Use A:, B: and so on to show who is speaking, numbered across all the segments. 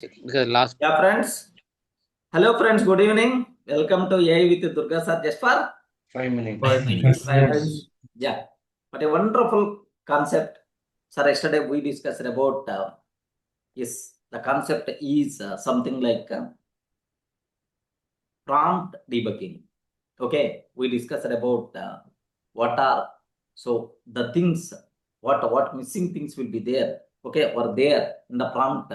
A: Because last
B: Yeah, friends. Hello, friends. Good evening. Welcome to AI with Durga Sir. Just for
A: 5 minutes.
B: 5 minutes. 5 minutes. Yeah. What a wonderful concept. Sir, yesterday we discussed about yes, the concept is something like prompt debugging. Okay, we discussed about what are the things, what missing things will be there. Okay, or there in the prompt.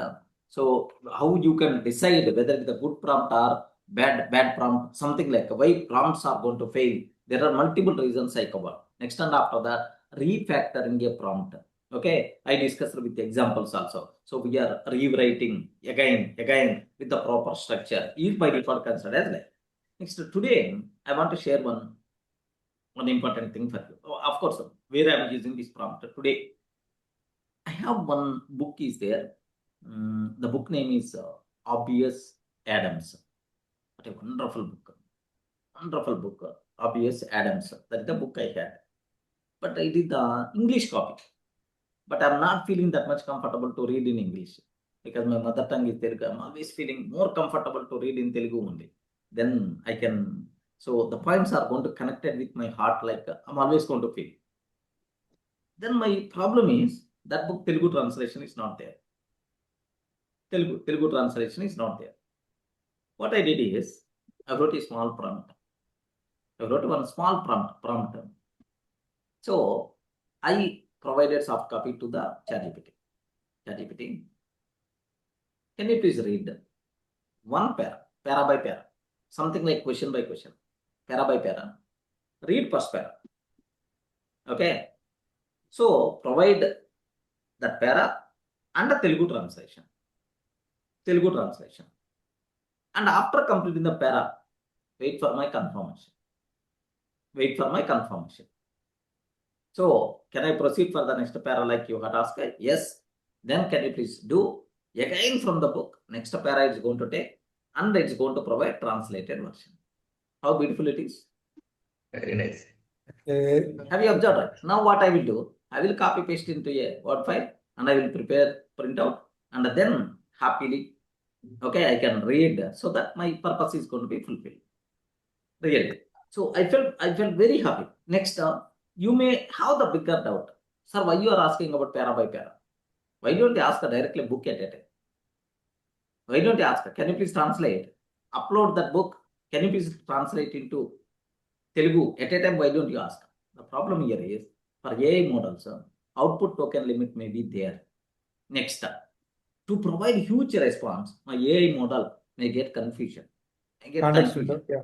B: So how you can decide whether it's a good prompt or bad prompt, something like why prompts are going to fail. There are multiple reasons I cover. Next and after that, refactoring a prompt. Okay, I discussed with examples also. So we are rewriting again with the proper structure. Is by default considered as like. Next, today I want to share one important thing for you. Oh, of course, where I am using this prompt today. I have one book is there. The book name is Obvious Adams. What a wonderful book. Wonderful book. Obvious Adams. That is the book I had. But it is the English copy. But I'm not feeling that much comfortable to read in English. Because my mother tongue is Telugu. I'm always feeling more comfortable to read in Telugu only. Then I can. So the points are going to connect it with my heart like I'm always going to feel. Then my problem is that book Telugu translation is not there. Telugu translation is not there. What I did is I wrote a small prompt. I wrote one small prompt. So I provided soft copy to the ChatGPT. Can you please read one para by para, something like question by question, para by para. Read first para. Okay. So provide that para and the Telugu translation. And after completing the para, wait for my confirmation. So can I proceed for the next para like you had asked? Yes. Then can you please do again from the book? Next para is going to take and it's going to provide translated version. How beautiful it is.
A: Very nice.
B: Have you observed it? Now what I will do, I will copy paste into a Word file and I will prepare printout and then happily, okay, I can read so that my purpose is going to be fulfilled. Really. So I felt very happy. Next, you may have the bigger doubt. Sir, why you are asking about para by para? Why don't you ask directly book at a time? Why don't you ask? Can you please translate? Upload that book. Can you please translate into Telugu at a time? Why don't you ask? The problem here is for AI models, output token limit may be there. Next, to provide huge response, my AI model may get confusion.
C: Understood. Yeah.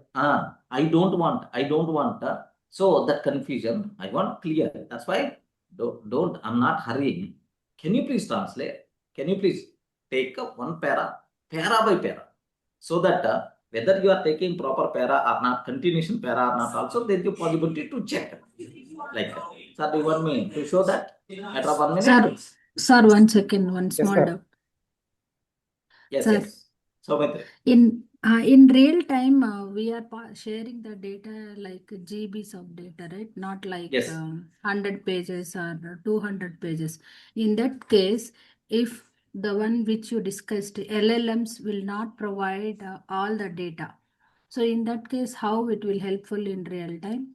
B: I don't want. So that confusion, I want clear. That's why don't I'm not hurrying. Can you please translate? Can you please take up one para by para, so that whether you are taking proper para or not, continuation para or not, also there is a possibility to check. Like, sir, do you want me to show that? Matter of 1 minute.
D: Sir, 1 second, one small
C: sir.
D: doubt.
B: Yes,
D: Sir.
B: yes. So
D: In real time, we are sharing the data like GBs of data, right? Not like
B: Yes.
D: 100 pages or 200 pages. In that case, if the one which you discussed, LLMs will not provide all the data. So in that case, how it will helpful in real time?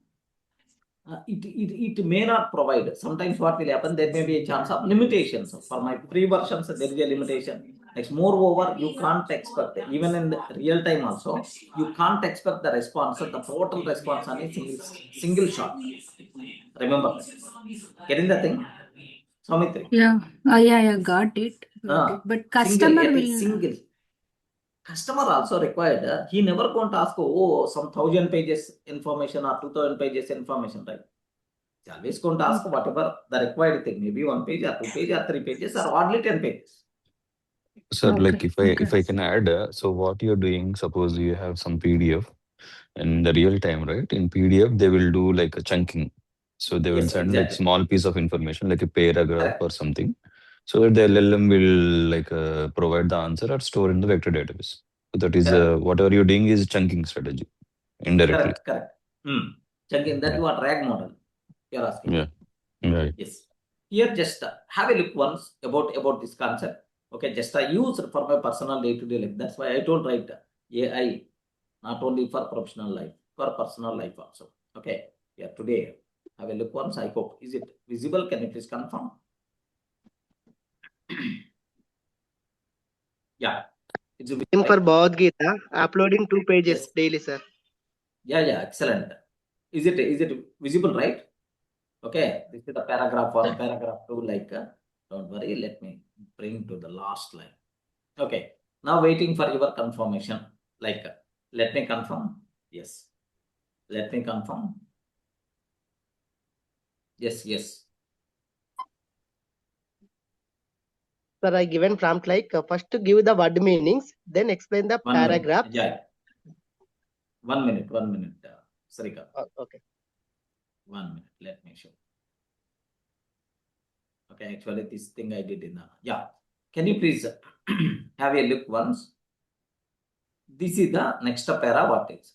B: It may not provide. Sometimes what will happen, there may be a chance of limitations. For my free versions, there is a limitation. Next, moreover, you can't expect, even in the real time also, you can't expect the response, the total response on a single shot. Remember that. Getting the thing? Saumitri.
D: Yeah, got it. But customer will.
B: Customer also required, he never going to ask, some 1,000 pages information or 2,000 pages information, right? He always going to ask whatever the required thing, maybe 1 page or 2 pages or 3 pages or hardly 10 pages.
E: Sir, like
D: Okay.
E: if I can add, so what you're doing, suppose you have some PDF in the real time, right? In PDF, they will do like a chunking. So they will
B: Yes,
E: send like
B: exactly.
E: small piece of information, like a paragraph
B: Correct.
E: or something. So that the LLM will like provide the answer or store in the vector database. So that is
B: Correct.
E: whatever you're doing is chunking strategy indirectly.
B: Correct. Chunking, that
E: Yeah.
B: you are RAG model, you're asking.
E: Yeah. Right.
B: Yes. Here just have a look once about this concept. Okay, just I use for my personal day-to-day life. That's why I told right AI, not only for professional life, for personal life also. Okay, yeah, today have a look once. I hope. Is it visible? Can you please confirm? Yeah, it's visible,
F: Same for
B: right?
F: Bhagavad Gita, uploading 2 pages
B: Yes.
F: daily, sir.
B: Yeah, excellent. Is it visible, right? Okay, this is the paragraph 1, paragraph 2. Like, don't worry. Let me bring to the last line. Okay, now waiting for your confirmation. Like, let me confirm. Yes, let me confirm. Yes.
F: Sir, I given prompt like first to give the word meanings, then explain the
B: 1 minute.
F: paragraph.
B: Yeah. 1 minute. Sarika.
F: Okay.
B: 1 minute. Let me show. Okay, actually, this thing I did in the. Yeah. Can you please have a look once? This is the next para. What is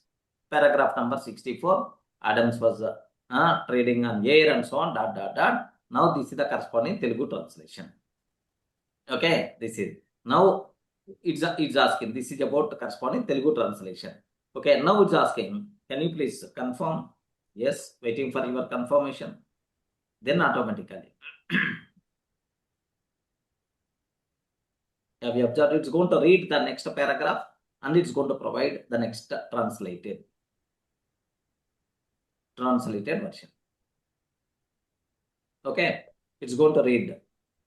B: paragraph number 64? Adams was trading on air and so on. Dot. Now this is the corresponding Telugu translation. Okay, this is now it's asking. This is about the corresponding Telugu translation. Okay, now it's asking. Can you please confirm? Yes, waiting for your confirmation. Then automatically. Have you observed? It's going to read the next paragraph and it's going to provide the next translated version. Okay, it's going to read.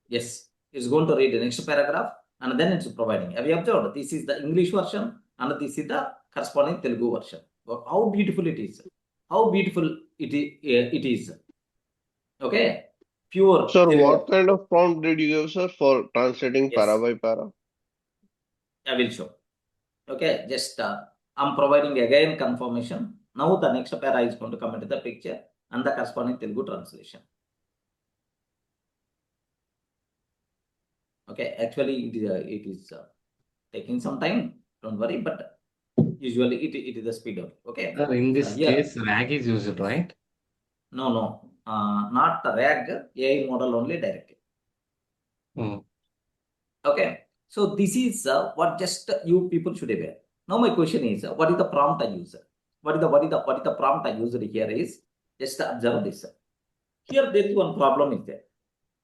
B: Yes, it's going to read the next paragraph and then it's providing. Have you observed? This is the English version and this is the corresponding Telugu version. How beautiful it is. How beautiful it is. Okay, pure.
G: Sir,
B: Telugu.
G: what kind of prompt did you give, sir, for translating
B: Yes.
G: para by para?
B: I will show. Okay, just I'm providing again confirmation. Now the next para is going to come into the picture and the corresponding Telugu translation. Okay, actually it is taking some time. Don't worry, but usually it is the speed of. Okay.
A: Sir, in this
B: Here.
A: case, RAG is used, right?
B: No. Not the RAG, AI model only directly. Okay. So this is what just you people should be aware. Now my question is, what is the prompt I use? What is the prompt I used here is just observe this. Here there is one problem is there.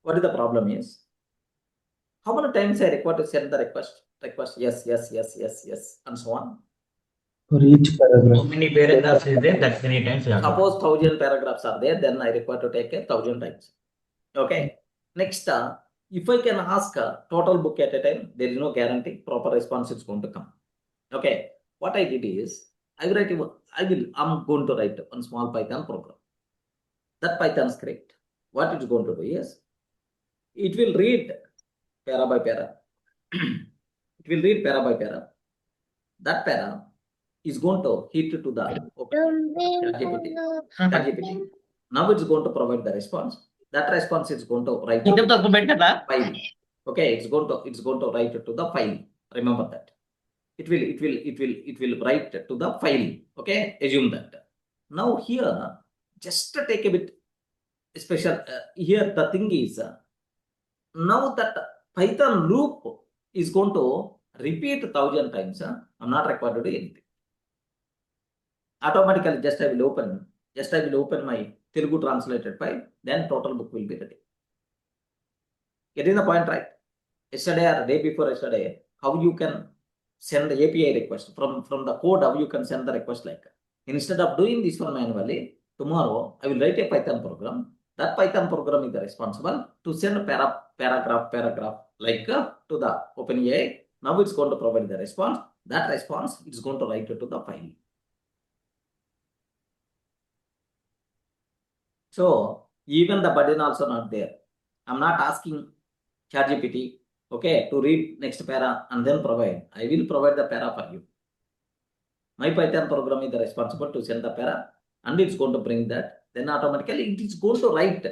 B: What is the problem is? How many times I require to send the request? Yes, and so on.
C: For each
H: How
C: paragraph.
H: many paragraphs is there? That many times you have to.
B: Suppose 1000 paragraphs are there, then I require to take 1000 times. Okay. Next, if I can ask total book at a time, there is no guarantee proper response is going to come. Okay. What I did is I'm going to write one small Python program. That Python script, what it's going to do is it will read para by para. It will read para by para. That para is going to hit to the ChatGPT. Now it's going to provide the response. That response is going to write to the file. Okay, it's going to write to the file. Remember that. It will write to the file. Okay, assume that. Now here, just to take a bit special. Here the thing is, now that Python loop is going to repeat 1000 times. I'm not required to do anything. Automatically, just I will open my Telugu translated file, then total book will be ready. Getting the point, right? Yesterday or day before yesterday, how you can send the API request from the code, how you can send the request like. Instead of doing this one manually, tomorrow I will write a Python program. That Python program is responsible to send a paragraph like to the OpenAI. Now it's going to provide the response. That response is going to write it to the file. So even the burden also not there. I'm not asking ChatGPT, okay, to read next para and then provide. I will provide the para for you. My Python program is responsible to send the para and it's going to bring that. Then automatically it is going to write.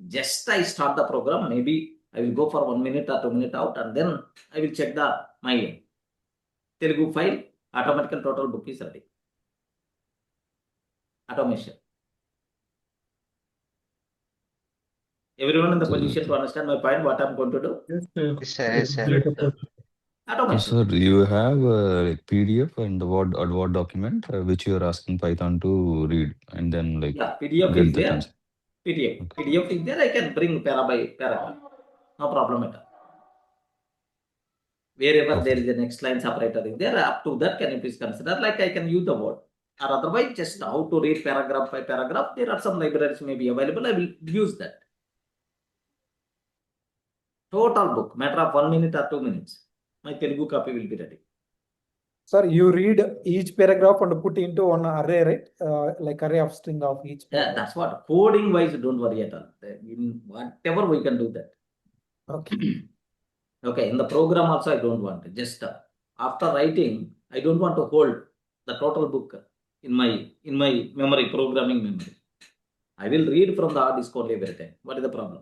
B: Just I start the program, maybe I will go for 1 minute or 2 minutes out and then I will check my Telugu file. Automatical total book is ready. Automation. Everyone in the
E: So,
B: position to understand my point, what I'm going to do?
C: Yes,
A: Yes, sir. Yes, sir.
C: Great approach.
E: so
B: Automation.
E: sir, you have like PDF and the Word document which you are asking Python to read and then like
B: Yeah, PDF
E: get
B: is
E: the
B: there.
E: concept.
B: PDF.
E: Okay.
B: PDF is there. I can bring para by paragraph. No problem at all. Wherever there
E: Okay.
B: is a next line separator is there, up to that can you please consider, like I can use the word. Or otherwise, just how to read paragraph by paragraph. There are some libraries may be available. I will use that. Total book, matter of 1 minute or 2 minutes. My Telugu copy will be ready.
C: Sir, you read each paragraph and put into one array, right? Like array of string of each
B: Yeah,
C: paragraph.
B: that's what. Coding wise, don't worry at all. In whatever we can do that.
C: Okay.
B: Okay, in the program also I don't want. Just after writing, I don't want to hold the total book in my memory, programming memory. I will read from the hard disk only every time. What is the problem?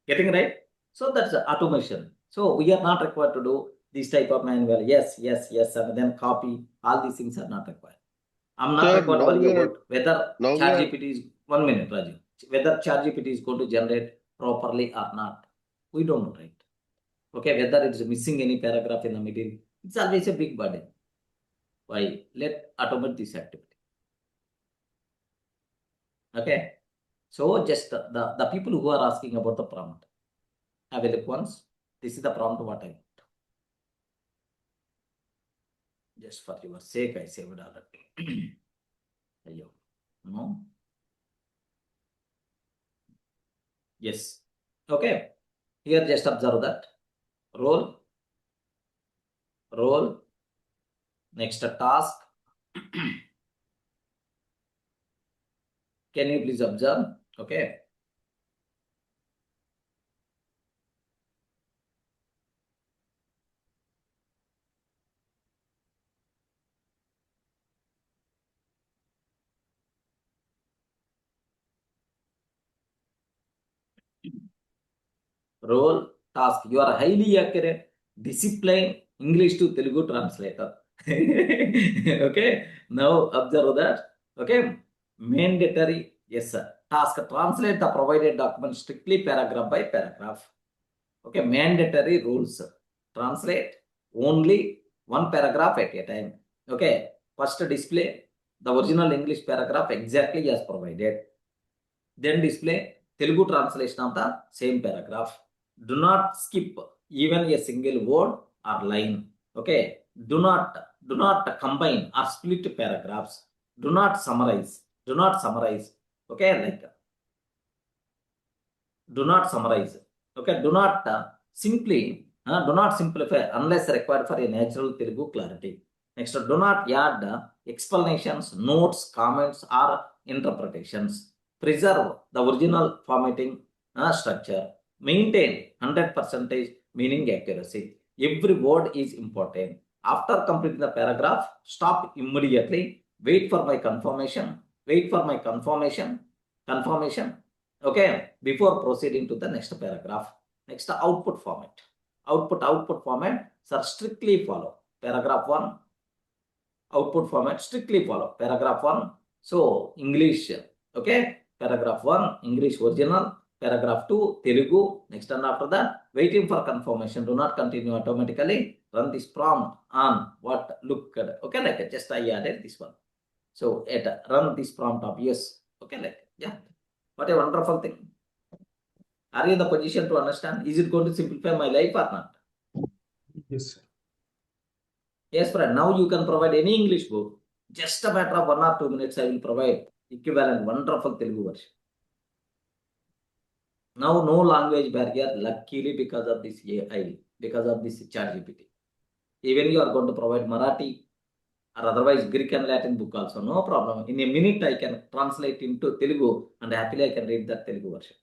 B: Getting right? So that's automation. So we are not required to do this type of manual. Yes, and then copy. All these things are not required. I'm not
G: Sir,
B: required to
G: now
B: worry
G: we are
B: about whether
G: now we are
B: ChatGPT is 1 minute, Raju. Whether ChatGPT is going to generate properly or not. We don't know, right? Okay, whether it's missing any paragraph in the middle, it's always a big burden. Why? Let automate this activity. Okay. So just the people who are asking about the prompt, have a look once. This is the prompt what I want. Just for your sake, I saved already. No. Yes. Okay. Here just observe that. Role. Next task. Can you please observe? Okay. Role, task. You are highly accurate, disciplined English to Telugu translator. Okay. Now observe that. Okay. Mandatory. Yes, sir. Task. Translate the provided document strictly paragraph by paragraph. Okay. Mandatory rules. Translate only one paragraph at a time. Okay. First display the original English paragraph exactly as provided. Then display Telugu translation of the same paragraph. Do not skip even a single word or line. Okay. Do not combine or split paragraphs. Do not summarize. Okay. Like do not summarize. Okay. Do not simplify unless required for a natural Telugu clarity. Next, do not add explanations, notes, comments, or interpretations. Preserve the original formatting structure. Maintain 100% meaning accuracy. Every word is important. After completing the paragraph, stop immediately. Wait for my confirmation. Okay, before proceeding to the next paragraph. Next, output format. Output format, sir, strictly follow. Paragraph 1, output format, strictly follow. Paragraph 1, so English, okay. Paragraph 1, English original. Paragraph 2, Telugu. Next, and after that, waiting for confirmation. Do not continue automatically. Run this prompt on what look at. Okay, like just I added this one. So run this prompt of yes. Okay, like yeah. What a wonderful thing. Are you in the position to understand? Is it going to simplify my life or not?
C: Yes, sir.
B: Yes, friend. Now you can provide any English book. Just a matter of 1 or 2 minutes, I will provide equivalent wonderful Telugu version. Now, no language barrier, luckily because of this AI, because of this ChatGPT. Even you are going to provide Marathi or otherwise Greek and Latin book also, no problem. In a minute, I can translate into Telugu and happily I can read that Telugu version.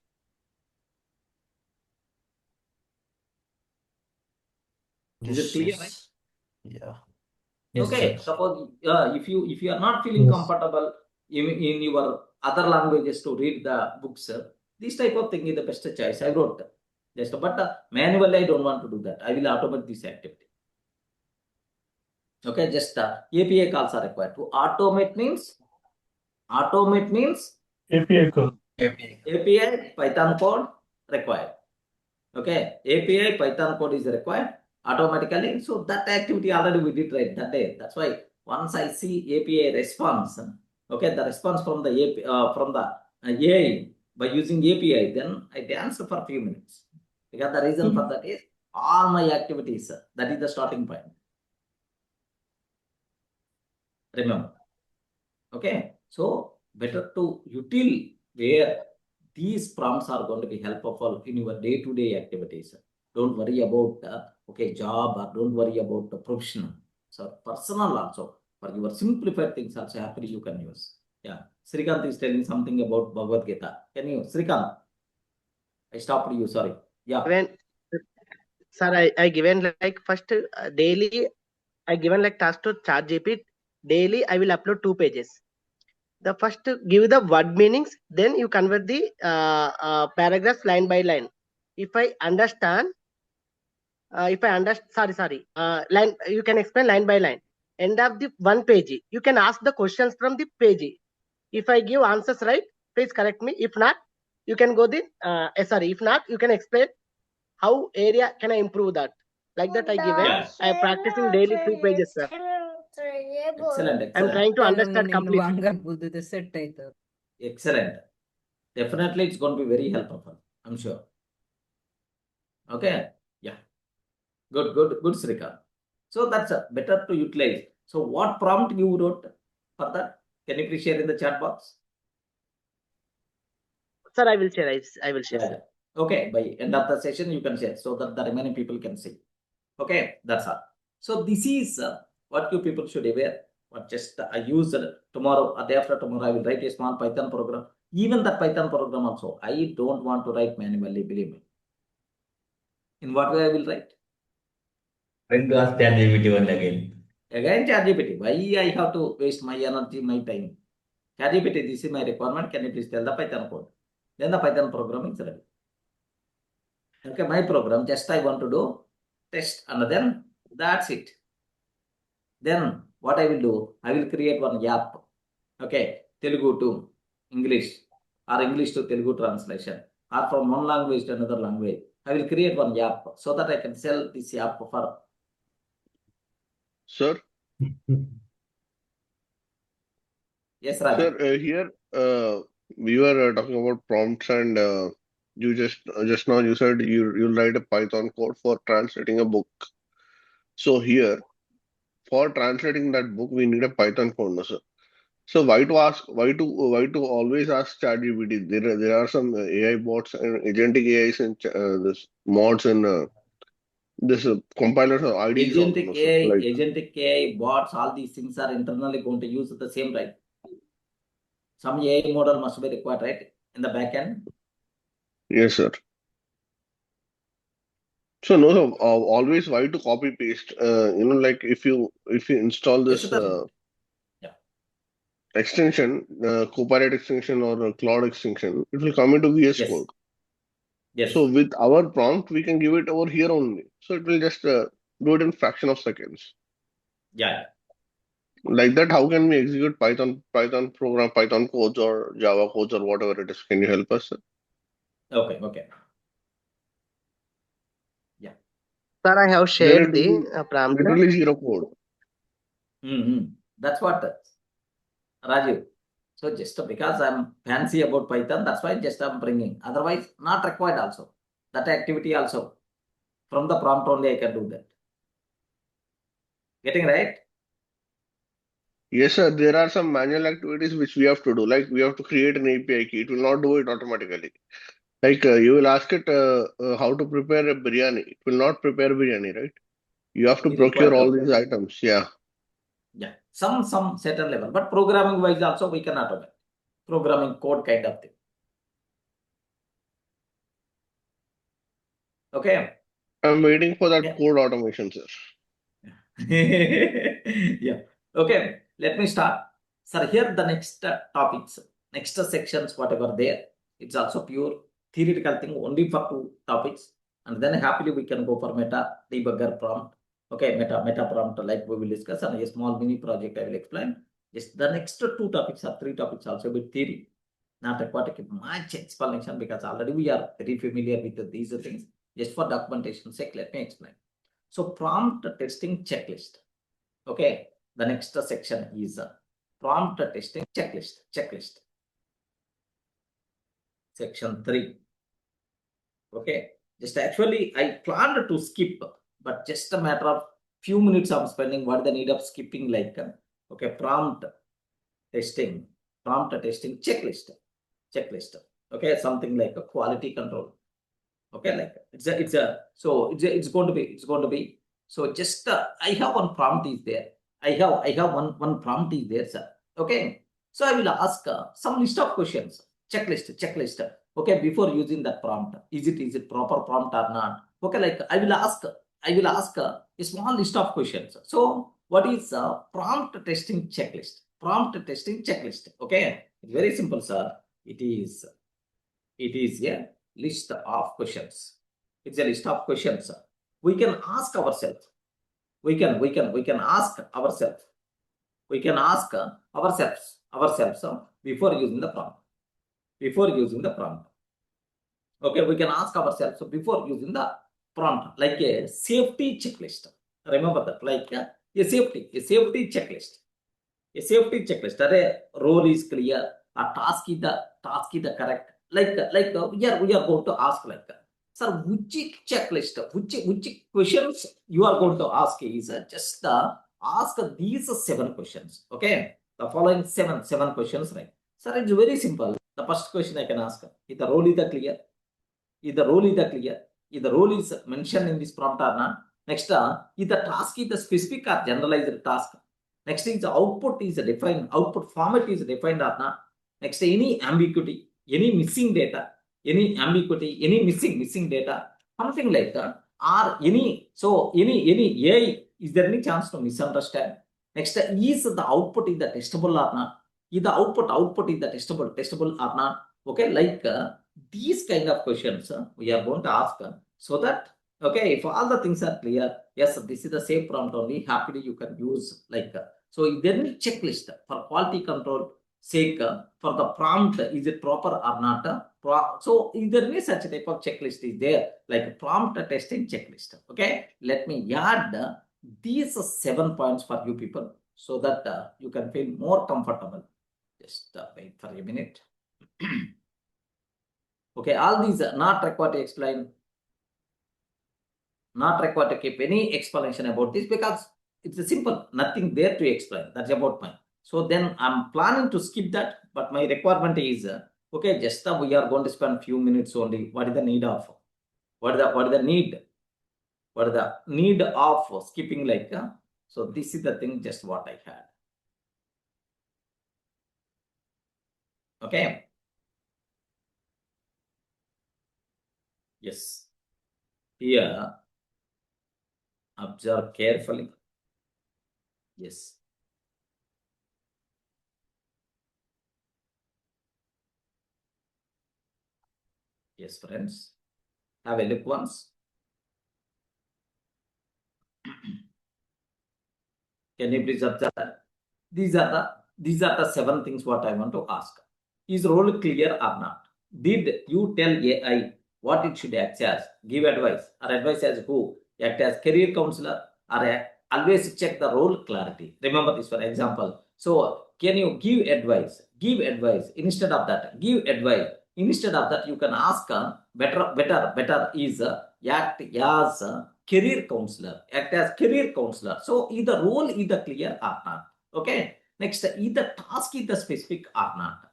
B: Is it clear, right?
A: Yeah.
H: Yes,
B: Okay,
H: sir.
B: suppose if you are not feeling
C: Yes.
B: comfortable in your other languages to read the books, this type of thing is the best choice. I wrote just, but manually I don't want to do that. I will automate this activity. Okay, just API calls are required. To automate means Automate means
H: API code.
B: API Python code required. Okay, API Python code is required automatically. So that activity already we did right that day. That's why once I see API response, okay, the response from the AI by using API, then I dance for a few minutes. Because the reason for that is all my activities. That is the starting point. Remember. Okay, so better to util where these prompts are going to be helpful in your day-to-day activities. Don't worry about job, or don't worry about the professional. So personal also, for your simplified things also happily you can use. Yeah, Srikant is telling something about Bhagavad Gita. Can you, Srikant? I stopped you, sorry. Yeah.
F: When, sir, I given like first daily, I given like task to ChatGPT. Daily, I will upload 2 pages. The first give the word meanings, then you convert the paragraphs line by line. If I understand, line, you can explain line by line. End of the 1 page, you can ask the questions from the page. If I give answers right, please correct me. If not, you can go the if not, you can explain how area can I improve that. Like that I given.
B: Yeah.
F: I am practicing daily 2 pages, sir.
B: Excellent,
F: I am
B: excellent.
F: trying to understand completely.
B: Excellent. Definitely it's going to be very helpful, I'm sure. Okay, yeah. Good, Srikant. So that's better to utilize. So what prompt you wrote for that? Can you please share in the chat box?
F: Sir, I will share. I will share.
B: Yeah. Okay, by end of the session you can share so that the remaining people can see. Okay, that's all. So this is what you people should aware. What just I use tomorrow or day after tomorrow I will write a small Python program. Even that Python program also I don't want to write manually, believe me. In what way I will write?
H: Going to ask ChatGPT one again.
B: Again ChatGPT. Why I have to waste my energy, my time? ChatGPT, this is my requirement. Can you please tell the Python code? Then the Python program is ready. Okay, my program just I want to do test and then that's it. Then what I will do? I will create one app. Okay, Telugu to English or English to Telugu translation or from one language to another language. I will create one app so that I can sell this app for.
G: Sir,
B: Yes, Ratan.
G: sir, here we were talking about prompts, and you just now you said you'll write a Python code for translating a book. So here, for translating that book, we need a Python code, no, sir. So why to always ask ChatGPT? There are some AI bots and agentic AIs and this mods and this compilers or IDs also,
B: Agentic
G: no, sir.
B: AI,
G: Like,
B: agentic AI, bots, all these things are internally going to use the same, right? Some AI model must be required, right? In the backend.
G: yes, sir. So no, no, always why to copy paste? Like if you install
B: Yes,
G: this
B: sir. Yeah.
G: extension, Copilot extension or Cloud extension, it will come into VS
B: Yes.
G: Code.
B: Yes.
G: So with our prompt, we can give it over here only. So it will just do it in fraction of seconds.
B: Yeah.
G: Like that, how can we execute Python program, Python codes or Java codes or whatever it is? Can you help us, sir?
B: Okay. Okay. Yeah.
F: Sir, I have
G: Then
F: shared
G: it will
F: the
G: be
F: prompt.
G: literally zero code.
B: That's what Rajiv. So just because I'm fancy about Python, that's why just I'm bringing. Otherwise, not required also. That activity also. From the prompt only I can do that. Getting right?
G: Yes, sir. There are some manual activities which we have to do. Like we have to create an API key. It will not do it automatically. Like you will ask it how to prepare a biryani. It will not prepare biryani, right? You have to
B: We
G: procure
B: require
G: all
B: to.
G: these items. Yeah.
B: Yeah. Some certain level. But programming wise also we can automate. Programming code kind of thing. Okay.
G: I'm waiting for that
B: Yeah.
G: code automation, sir.
B: Yeah. Okay. Let me start. Sir, here the next topics, next sections, whatever there. It's also pure theoretical thing only for 2 topics. And then happily we can go for meta debugger prompt. Okay, meta prompt like we will discuss, and a small mini project I will explain. Just the next 2 topics or 3 topics also with theory. Not required to keep much explanation because already we are very familiar with these things. Just for documentation sake, let me explain. So prompt testing checklist. Okay, the next section is prompt testing checklist. Section 3. Okay, just actually I planned to skip, but just a matter of few minutes I'm spending. What the need of skipping, like okay, prompt testing checklist. Okay, something like a quality control. Okay, like it's going to be. So just I have one prompt is there. I have one prompt is there, sir. Okay, so I will ask some list of questions. Checklist. Okay, before using that prompt, is it proper prompt or not? Okay, like I will ask a small list of questions. So what is prompt testing checklist? Okay, it's very simple, sir. It is a list of questions. It's a list of questions. We can ask ourselves. We can ask ourselves. Before using the prompt. Okay, we can ask ourselves before using the prompt, like a safety checklist. Remember that, like a safety checklist. A role is clear. A task is the correct. Like we are going to ask, like, sir, which checklist, which questions you are going to ask is just ask these 7 questions. Okay, the following seven questions, right? Sir, it's very simple. The first question I can ask: is the role clear? Is the role is mentioned in this prompt or not? Next, is the task is the specific or generalized task? Next is the output is defined, output format is defined or not? Next, any ambiguity, any missing data, any missing data, something like that, or any AI, is there any chance to misunderstand? Next, is the output is the testable or not? Is the output is the testable or not? Okay, like these kind of questions we are going to ask so that, okay, if all the things are clear, yes, this is the same prompt only, happily you can use, like so is there any checklist for quality control sake for the prompt, is it proper or not? So is there any such type of checklist is there, like prompt testing checklist? Okay, let me add these 7 points for you people so that you can feel more comfortable. Just wait for a minute. Okay, all these are not required to explain, not required to keep any explanation about this because it's a simple, nothing there to explain. That's about mine. So then I'm planning to skip that, but my requirement is okay, just we are going to spend few minutes only. What is the need of? What is the need of skipping, like so this is the thing, just what I had. Okay. Yes. Here, observe carefully. Yes. Yes, friends. Have a look once. Can you please observe that? These are the 7 things what I want to ask. Is role clear or not? Did you tell AI what it should act as? Give advice, or advice as who? Act as career counselor, or always check the role clarity. Remember this, for example. So can you give advice? Instead of that, give advice. Instead of that, you can ask better is act as career counselor. Act as career counselor. So either role is clear or not. Okay. Next, either task is the specific or not.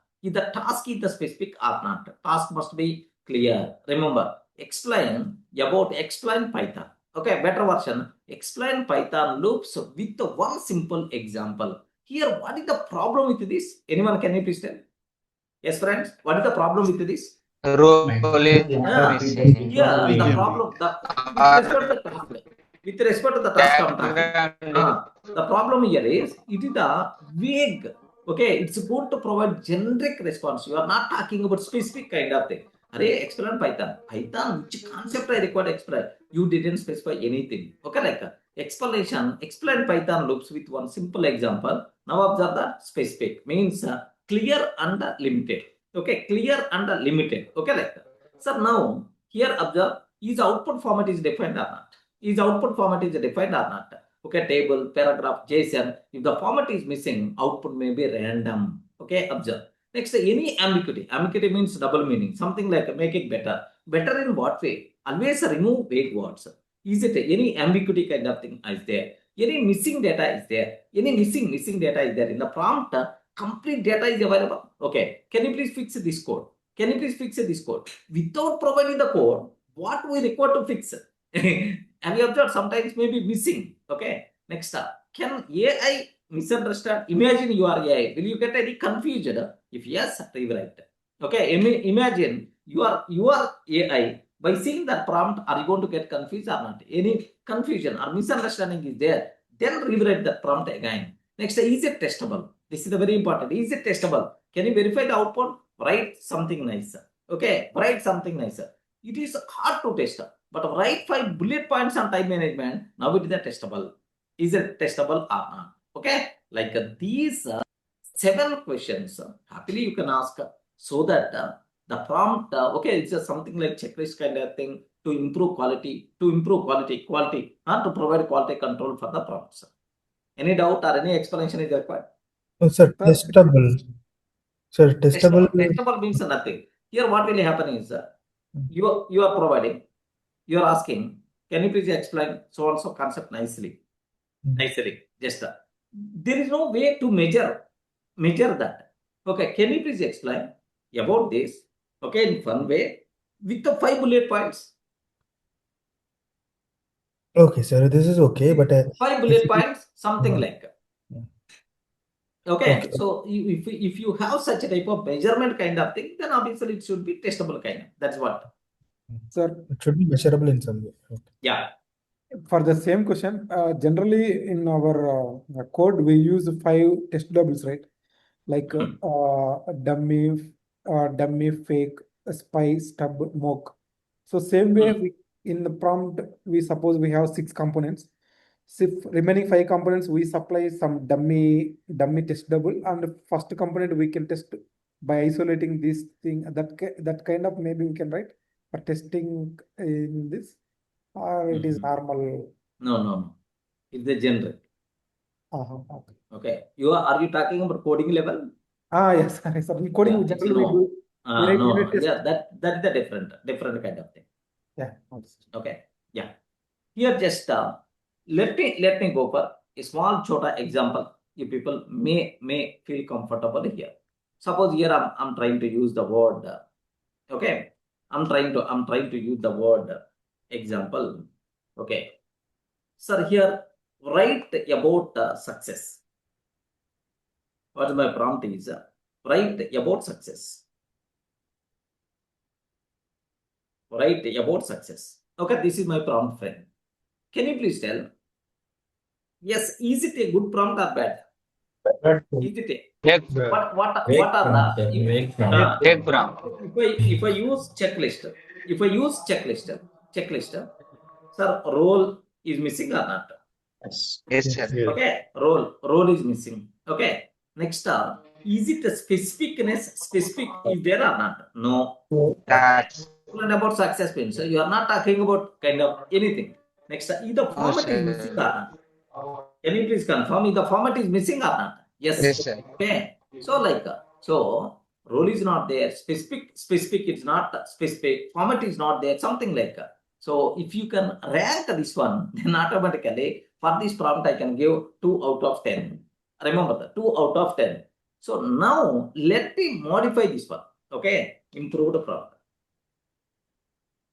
B: Task must be clear. Remember, explain Python. Okay, better version. Explain Python loops with one simple example. Here, what is the problem with this? Anyone can you please tell? Yes, friends. What is the problem with this?
A: Role is missing.
B: Yeah, the problem. With respect to the task, I'm talking. The problem here is it is a vague. Okay, it's good to provide generic response. You are not talking about specific kind of thing. Explain Python. Which concept I require to explain? You didn't specify anything. Okay, like Explanation, explain Python loops with one simple example. Now observe the specific means clear and limited. Okay, clear and limited. Okay, like that. So now here observe, is output format is defined or not? Is output format is defined or not? Okay, table, paragraph, JSON. If the format is missing, output may be random. Okay, observe. Next, any ambiguity. Ambiguity means double meaning. Something like make it better. Better in what way? Always remove vague words. Is it any ambiguity kind of thing is there? Any missing data is there? Any missing data is there? In the prompt, complete data is available. Okay. Can you please fix this code? Can you please fix this code? Without providing the code, what we require to fix? Have you observed sometimes maybe missing? Okay. Next up, can AI misunderstand? Imagine you are AI. Will you get any confusion? If yes, rewrite. Okay. Imagine you are AI. By seeing that prompt, are you going to get confused or not? Any confusion or misunderstanding is there, then rewrite that prompt again. Next, is it testable? This is the very important. Is it testable? Can you verify the output? Write something nicer. Okay, write something nicer. It is hard to test, but write 5 bullet points on time management. Now it is a testable. Is it testable or not? Okay, like these 7 questions. Happily you can ask so that the prompt, okay, it's just something like checklist kind of thing to improve quality, to provide quality control for the prompts. Any doubt or any explanation is required?
I: Oh, sir, testable. Sir, testable.
B: Testable means nothing. Here what will happen is you are providing, you are asking, can you please explain so and so concept nicely? Nicely. Just there is no way to measure that. Okay, can you please explain about this? Okay, in fun way with the 5 bullet points.
I: Okay, sir, this is okay, but
B: 5 bullet points, something like. Okay,
I: Okay.
B: so if you have such a type of measurement kind of thing, then obviously it should be testable kind of. That's what.
C: Sir,
I: It should be measurable in some way. Okay.
B: Yeah.
C: for the same question, generally in our code, we use 5 test doubles, right? Like dummy, fake, spy, stub, mock. So same way, in the prompt, we suppose we have 6 components. So if remaining 5 components, we supply some dummy test double, and first component we can test by isolating this thing. That kind of maybe we can write for testing in this, or it is normal.
B: No. It's the generic.
C: Okay.
B: Okay. Are you talking about coding level?
C: Yes, sorry. In coding,
B: Yeah,
C: generally
B: no.
C: we do. We write
B: No.
C: unit test.
B: Yeah, that is the different kind of thing.
C: Yeah. Understood.
B: Okay. Yeah. Here just let me go for a small chota example. You people may feel comfortable here. Suppose here I'm trying to use the word. Okay. I'm trying to use the word example. Okay. Sir, here write about success. What my prompt is? Write about success. Write about success. Okay, this is my prompt, friend. Can you please tell? Yes, is it a good prompt or bad? Is it a what are the
A: Take prompt.
B: if I use checklist, sir, role is missing or not?
A: Yes, sir.
B: Okay, role is missing. Okay, next is it a specificness? Specific is there or not? No.
A: That's
B: About success means you are not talking about kind of anything. Next, if the format is missing or not? Can you please confirm if the format is missing or not? Yes.
A: yes, sir.
B: Okay. So role is not there. Specific is not specific. Format is not there. Something like that. So if you can rank this one, then automatically for this prompt I can give 2 out of 10. Remember that 2 out of 10. So now let me modify this one. Okay, improved prompt.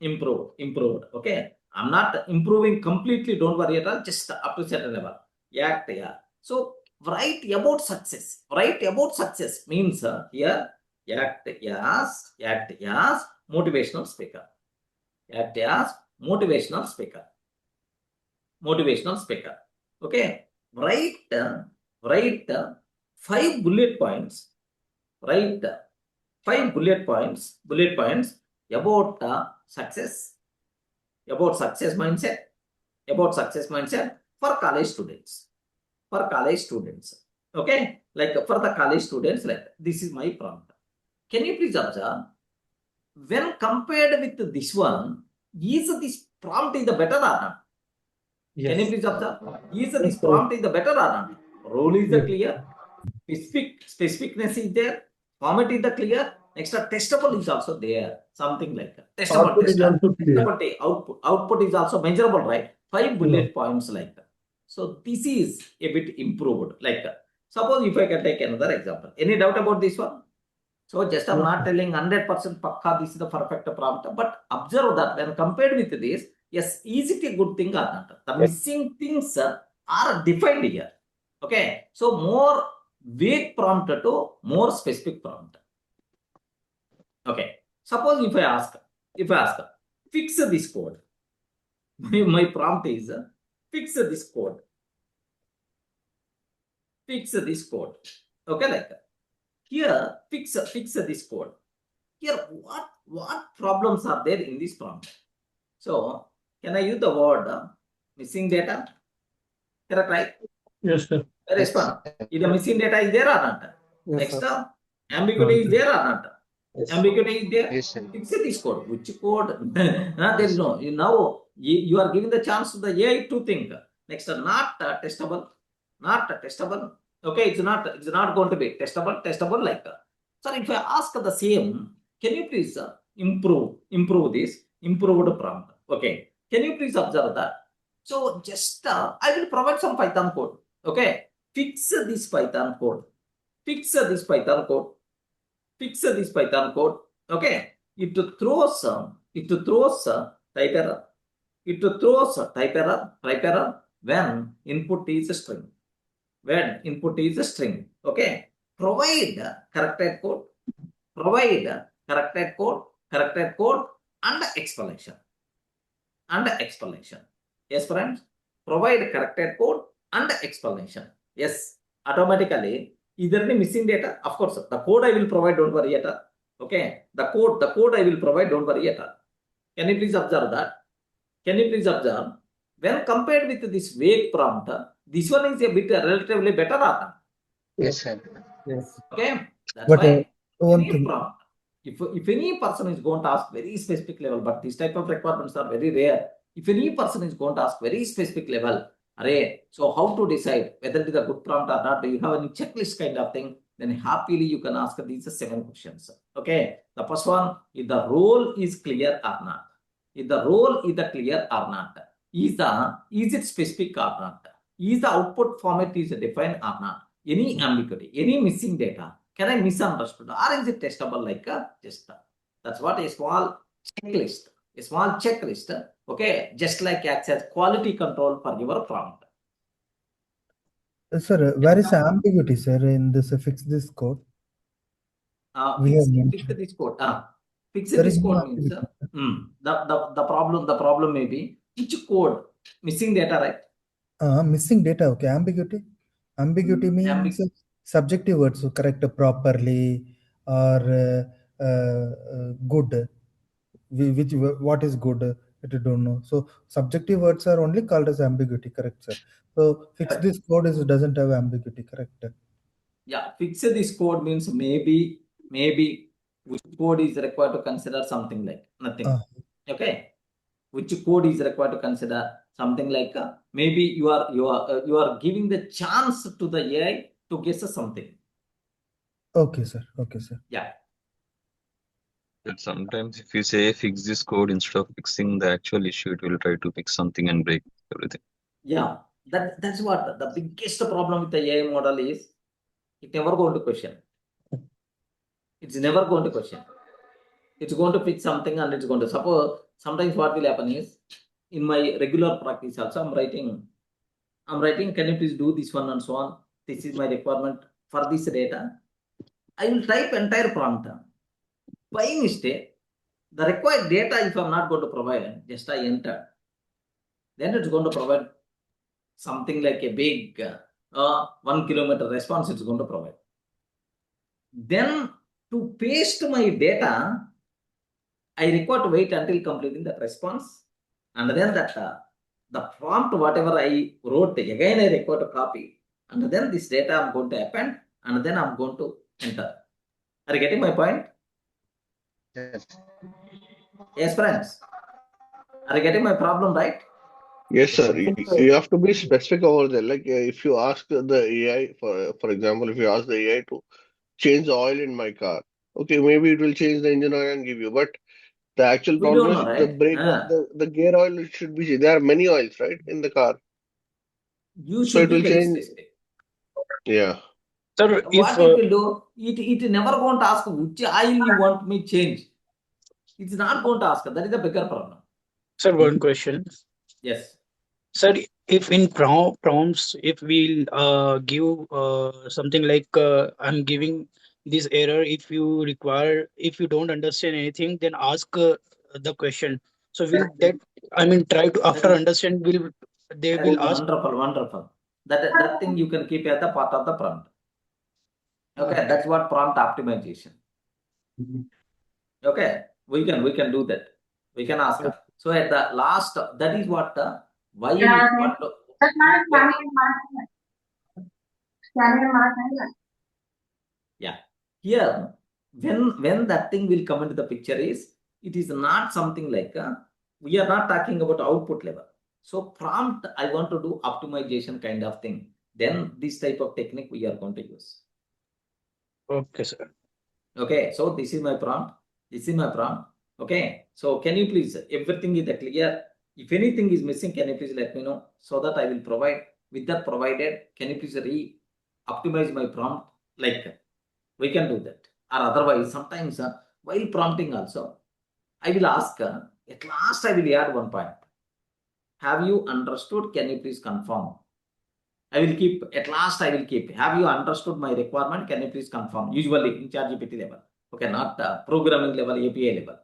B: Improved. Okay, I'm not improving completely. Don't worry at all. Just up to certain level. Yeah. So write about success. Write about success means here act as motivational speaker. Act as motivational speaker. Okay. Write 5 bullet points. Write 5 bullet points about success. About success mindset. for college students. For college students. Okay, like for the college students, like this is my prompt. Can you please observe? When compared with this one, is this prompt is the better or not? Can you please observe? Is this prompt is the better or not? Role is the clear. Specificness is there. Format is the clear. Next, testable is also there. Something like that. Testable.
C: Output is also clear.
B: Output is also measurable, right? 5 bullet points like that. So this is a bit improved. Like suppose if I can take another example. Any doubt about this one? So just I'm not telling 100% pakka this is the perfect prompt, but observe that when compared with this, yes, is it a good thing or not? The missing things are defined here. Okay, so more vague prompt to more specific prompt. Okay, suppose if I ask, fix this code. My prompt is fix this code. Fix this code. Okay, like that. Here, fix this code. Here, what problems are there in this prompt? So, can I use the word missing data? Correct, right?
C: Yes, sir.
B: Respond. Is the missing data is there or not?
C: Yes,
B: Next,
C: sir.
B: ambiguity is there or not?
A: Yes.
B: Ambiguity is there.
A: Yes, sir.
B: Fix this code. Which code? There is no. You are giving the chance to the AI to think. Next, not testable. Not testable. Okay, it's not going to be testable like that. So if I ask the same, can you please improve this improved prompt? Okay, can you please observe that? So just I will provide some Python code. Okay, fix this Python code. Fix this Python code. Fix this Python code. Okay, it throws type error. It throws type error when input is a string. When input is a string. Okay, provide corrected code. Provide corrected code and explanation. Yes, friends. Provide corrected code and explanation. Yes, automatically. Either any missing data, of course, the code I will provide, don't worry at all. Okay, the code I will provide, don't worry at all. Can you please observe that? Can you please observe? When compared with this vague prompt, this one is a bit relatively better or not?
A: Yes, sir.
C: Yes.
B: Okay, that's
I: But
B: why
I: one
B: any
I: thing,
B: prompt, if any person is going to ask very specific level, but this type of requirements are very rare. If any person is going to ask very specific level, so how to decide whether it is a good prompt or not? Do you have any checklist kind of thing? Then happily you can ask these 7 questions. Okay, the first one, if the role is clear or not? If the role is clear or not? Is it specific or not? Is the output format is defined or not? Any ambiguity, any missing data? Can I misunderstood? Or is it testable like a just? That's what a small checklist. A small checklist. Okay, just like acts as quality control for your prompt.
I: sir, where is the ambiguity, sir, in this fix this code?
B: Fix this code. Fix this code means the problem may be which code missing data, right?
I: Missing data. Okay, ambiguity means subjective words, so correct properly or good. What is good? You don't know. So subjective words are only called as ambiguity, correct, sir? So fix this code doesn't have ambiguity, correct?
B: Yeah, fix this code means maybe which code is required to consider something like nothing. Okay, which code is required to consider something like maybe you are giving the chance to the AI to guess something.
I: Okay, sir. Okay, sir.
B: Yeah.
E: But sometimes if you say fix this code instead of fixing the actual issue, it will try to fix something and break everything.
B: Yeah, that's what the biggest problem with the AI model is. It never going to question. It's never going to question. It's going to fix something and it's going to suppose. Sometimes what will happen is in my regular practice also I'm writing, can you please do this one and so on. This is my requirement for this data. I will type entire prompt. By mistake, the required data if I'm not going to provide, just I enter. Then it's going to provide something like a big 1 kilometer response it's going to provide. Then to paste my data, I require to wait until completing that response, and then that the prompt, whatever I wrote, again I record a copy, and then this data I'm going to append, and then I'm going to enter. Are you getting my point?
A: Yes.
B: Yes, friends. Are you getting my problem, right?
G: Yes, sir.
A: Yes,
G: You have to be specific over there. Like if you ask the AI, for example, if you ask the AI to change the oil in my car, okay, maybe it will change the engine oil and give you. But the actual
B: We
G: problem
B: don't
G: is
B: know,
G: the
B: right?
G: brake, the gear oil it should be changed. There are many oils, right, in the car,
B: You
G: so
B: should
G: it
B: be
G: will
B: very
G: change.
B: specific.
G: Yeah.
J: Sir, if
B: What it will do, it never going to ask which oil you want me change. It's not going to ask. That is the bigger problem.
J: sir, one question.
B: Yes.
J: Sir, if in prompts, if we give something like I'm giving this error, if you require, if you don't understand anything, then ask the question. So will that, I mean, try to after understand, will they will ask?
B: Wonderful, wonderful. That thing you can keep as the part of the prompt. Okay, that's what prompt optimization. Okay, we can do that. We can ask. So at the last, that is what while what yeah. Here, when that thing will come into the picture is, it is not something like we are not talking about output level. So prompt, I want to do optimization kind of thing. Then this type of technique we are going to use.
J: Okay, sir.
B: Okay, so this is my prompt. This is my prompt. Okay, so can you please, everything is clear? If anything is missing, can you please let me know so that I will provide. With that provided, can you please optimize my prompt? Like we can do that. Or otherwise, sometimes while prompting also, I will ask, at last I will add one point. Have you understood? Can you please confirm? I will keep, at last I will keep. Have you understood my requirement? Can you please confirm? Usually in ChatGPT level. Okay, not programming level, API level.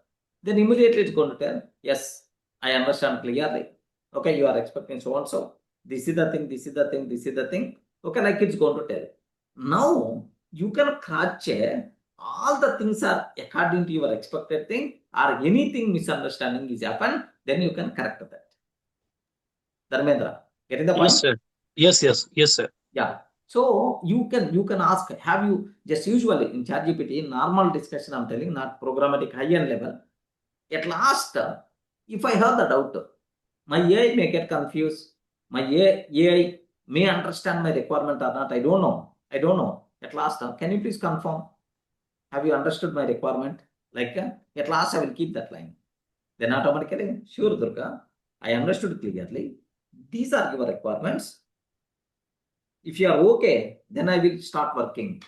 B: Then immediately it's going to tell, yes, I understand clearly. Okay, you are expecting so and so. This is the thing, this is the thing, this is the thing. Okay, like it's going to tell. Now you can cross-check all the things are according to your expected thing, or anything misunderstanding is happened, then you can correct that. Dharmendra, getting the point?
J: Yes, sir. Yes, sir.
B: Yeah. So you can ask, have you just usually in ChatGPT, normal discussion I'm telling, not programmatic high-end level. At last, if I have the doubt, my AI may get confused. My AI may understand my requirement or not. I don't know. At last, can you please confirm? Have you understood my requirement? Like at last, I will keep that line. Then automatically, sure, Durga, I understood clearly. These are your requirements. If you are okay, then I will start working.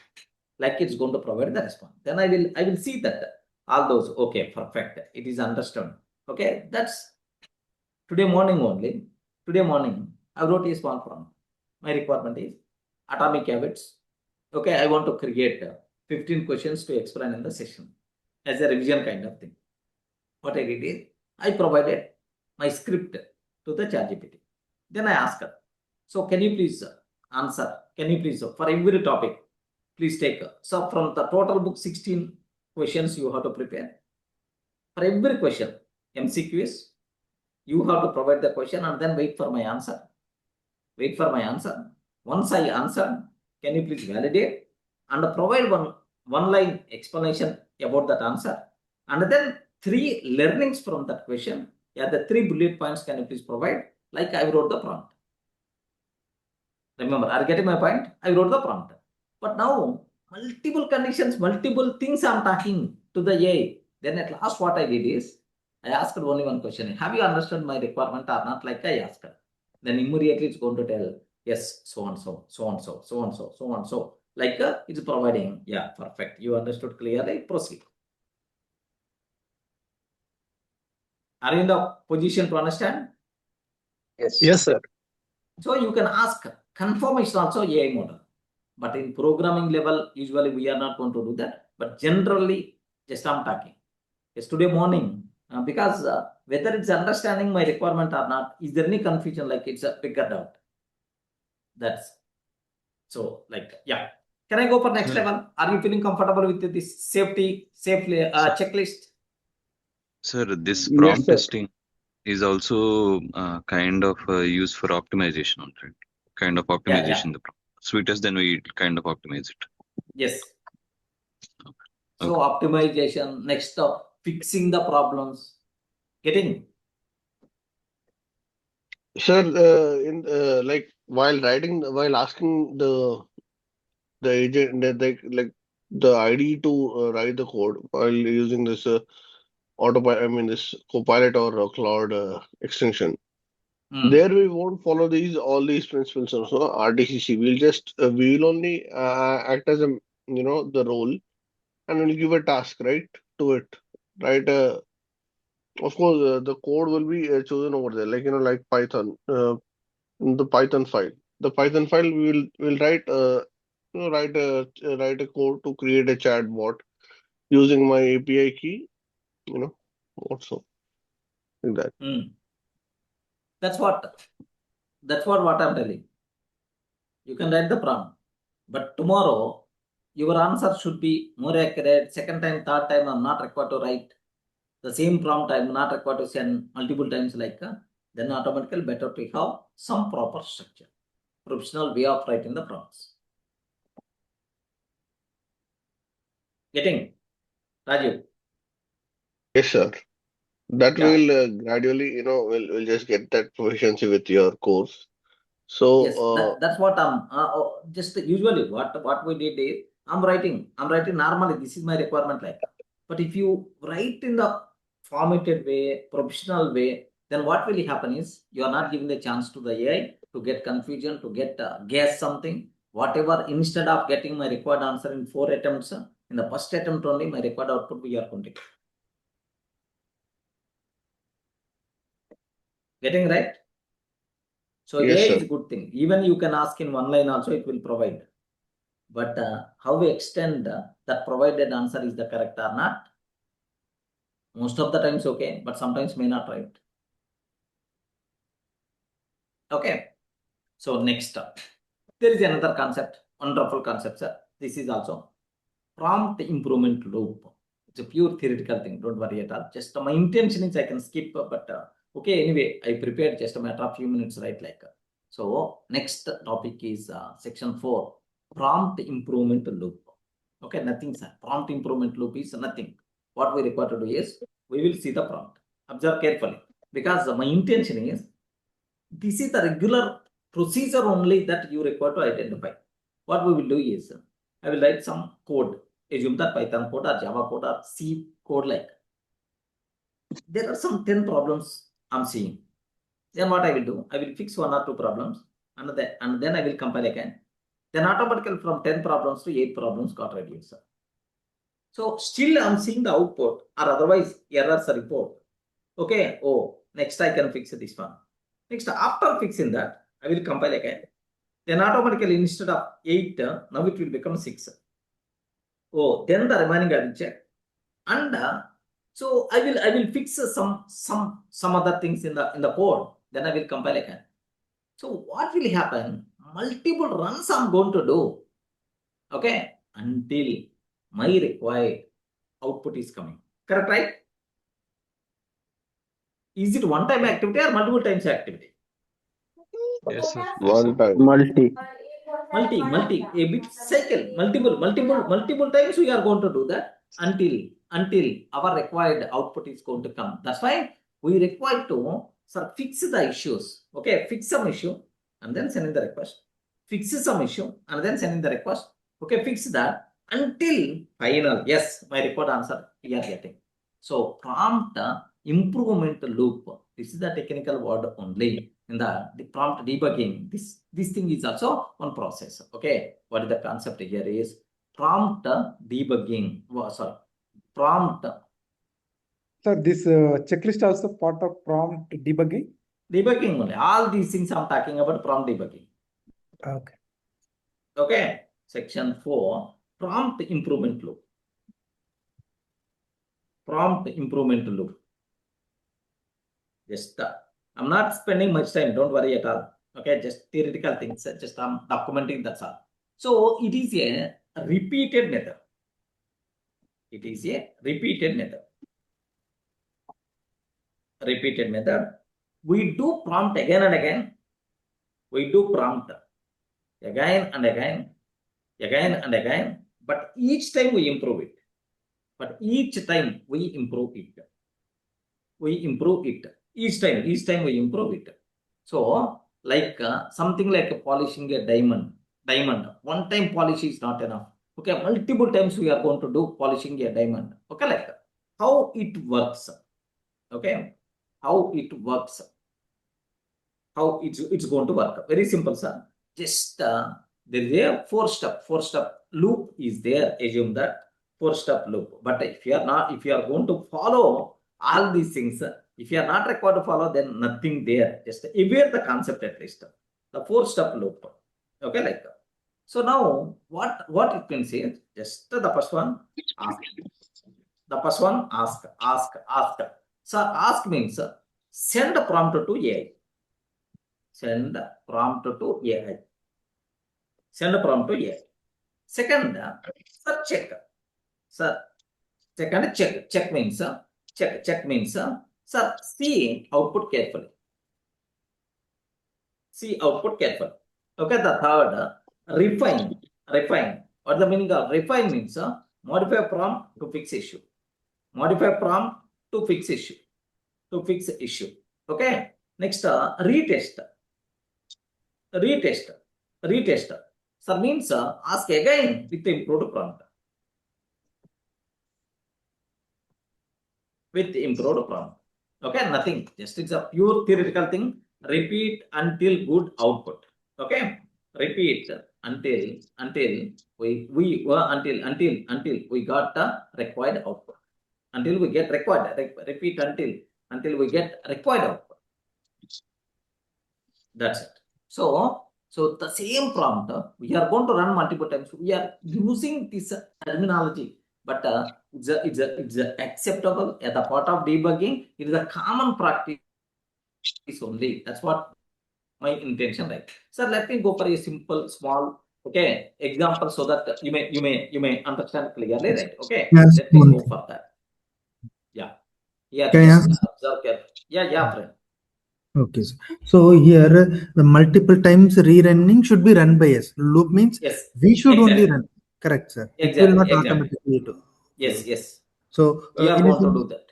B: Like it's going to provide the response. Then I will see that all those, okay, perfect. It is understood. Okay, that's today morning only. Today morning, I wrote a small prompt. My requirement is atomic habits. Okay, I want to create 15 questions to explain in the session as a revision kind of thing. What I did is, I provided my script to the ChatGPT. Then I asked her, so can you please answer? Can you please, for every topic, please take. So from the total book, 16 questions you have to prepare. For every question, MCQs, you have to provide the question and then wait for my answer. Wait for my answer. Once I answer, can you please validate and provide one line explanation about that answer, and then 3 learnings from that question. Yeah, the 3 bullet points can you please provide, like I wrote the prompt. Remember, are you getting my point? I wrote the prompt. But now, multiple conditions, multiple things I'm talking to the AI. Then at last what I did is, I asked only one question. Have you understood my requirement or not? Like I asked her. Then immediately it's going to tell, yes, so and so, so and so, so and so, so and so. Like it's providing, yeah, perfect. You understood clearly, proceed. Are you in the position to understand?
A: Yes.
J: Yes, sir.
B: So you can ask, confirmation also AI model. But in programming level, usually we are not going to do that. But generally, just I'm talking. Yes, today morning, because whether it's understanding my requirement or not, is there any confusion? Like it's a bigger doubt. That's so like, yeah. Can I go for next level? Are you feeling comfortable with this safely checklist?
E: Sir, this
G: Yes,
E: prompt
G: sir.
E: testing, is also kind of used for optimization, right? Kind of optimization the problem. Sweetest, then we kind of optimize it.
B: Yes. So optimization, next up, fixing the problems. Getting?
G: Sir, in like while asking the agent like the ID to write the code while using this autopilot, I mean this Copilot or Cloud extension. There we won't follow all these principles also RDCC. We will only act as a the role, and we'll give a task right to it, right? Of course, the code will be chosen over there, like like Python. In the Python file, will write write a code to create a chatbot using my API key. Also like that.
B: That's what I'm telling. You can write the prompt, but tomorrow your answer should be more accurate. Second time, third time, I'm not required to write the same prompt. I'm not required to send multiple times then automatically better to have some proper structure, professional way of writing the prompts. Getting? Raju?
G: Yes, sir. That will gradually, we'll just get that proficiency with your course. So
B: yes, that's what I'm just usually what we did is I'm writing normally. This is my requirement but if you write in the formatted way, professional way, then what will happen is you are not giving the chance to the AI to get confusion, to get guess something, whatever. Instead of getting my required answer in 4 attempts, in the first attempt only my required output we are counting. Getting right? So
G: yes,
B: AI
G: sir.
B: is a good thing. Even you can ask in one line also, it will provide. But how we extend that provided answer is the correct or not? Most of the times okay, but sometimes may not right. Okay. So next up, there is another concept, wonderful concept, sir. This is also prompt improvement loop. It's a pure theoretical thing. Don't worry at all. Just my intention is I can skip, but okay. Anyway, I prepared just a matter of few minutes, right? So next topic is section 4, prompt improvement loop. Okay, nothing, sir. Prompt improvement loop is nothing. What we require to do is we will see the prompt. Observe carefully, because my intention is this is the regular procedure only that you require to identify. What we will do is I will write some code. Assume that Python code or Java code or C code there are some 10 problems I'm seeing. Then what I will do, I will fix 1 or 2 problems and then I will compile again. Then automatically from 10 problems to 8 problems got reduced. So still I'm seeing the output or otherwise errors report. Okay, next I can fix this one. Next, after fixing that, I will compile again. Then automatically instead of 8, now it will become 6. Then the remaining I will check. And so I will fix some other things in the code. Then I will compile again. So what will happen? Multiple runs I'm going to do. Okay, until my required output is coming. Correct, right? Is it one-time activity or multiple times activity?
E: Yes, sir.
G: One time.
J: Multi.
B: Multi, a bit cycle, multiple times we are going to do that until our required output is going to come. That's why we require to fix the issues. Okay, fix some issue and then send in the request. Fix some issue and then send in the request. Okay, fix that until final. Yes, my required answer we are getting. So prompt improvement loop. This is the technical word only. In the prompt debugging, this thing is also one process. Okay, what is the concept here is prompt debugging. Prompt.
C: Sir, this checklist also part of prompt debugging?
B: Debugging only. All these things I'm talking about prompt debugging.
C: Okay.
B: Okay, section 4, prompt improvement loop. Prompt improvement loop. Just I'm not spending much time, don't worry at all. Okay, just theoretical things, just I'm documenting, that's all. So it is a repeated method. It is a repeated method. repeated method. We do prompt again and again. We do prompt again and again, but each time we improve it. Each time we improve it. Each time we improve it. So, like something like polishing a diamond. One time polish is not enough. Okay, multiple times we are going to do polishing a diamond. Okay, like how it works. Okay, how it works. How it's going to work. Very simple, sir. Just there is a four step loop is there. Assume that 4-step loop. But if you are going to follow all these things, if you are not required to follow, then nothing there. Just aware the concept at least. The 4-step loop. Okay, like that. So now what it can say? Just the first one, ask. The first one, ask. So ask means send a prompt to AI. Send prompt to AI. Send a prompt to AI. Second, sir, check. Sir, second, check means, sir, see output carefully. See output carefully. Okay, the third, refine. What the meaning of refine means? Modify prompt to fix issue. Modify prompt to fix issue. Okay. Next, retest. Sir means ask again with the improved prompt. Okay, nothing. Just it's a pure theoretical thing. Repeat until good output. Okay. Repeat until we got the required output. Until we get required. Repeat until we get required output. That's it. So the same prompt we are going to run multiple times. We are using this terminology, but it's acceptable as a part of debugging. It is a common practice only. That's what my intention, right? So let me go for a simple, small, example so that you may understand clearly, right? Okay,
I: Yes,
B: let me go for that. Yeah,
I: Can I
B: just
I: ask?
B: observe carefully. Yeah, friend.
I: Okay, so here the multiple times rerunning should be run by us. Loop means
B: Yes,
I: we should
B: exactly.
I: only run. Correct, sir. It will not automatically do.
B: Yes.
I: So
B: We are
I: in a
B: going to
I: sense,
B: do that.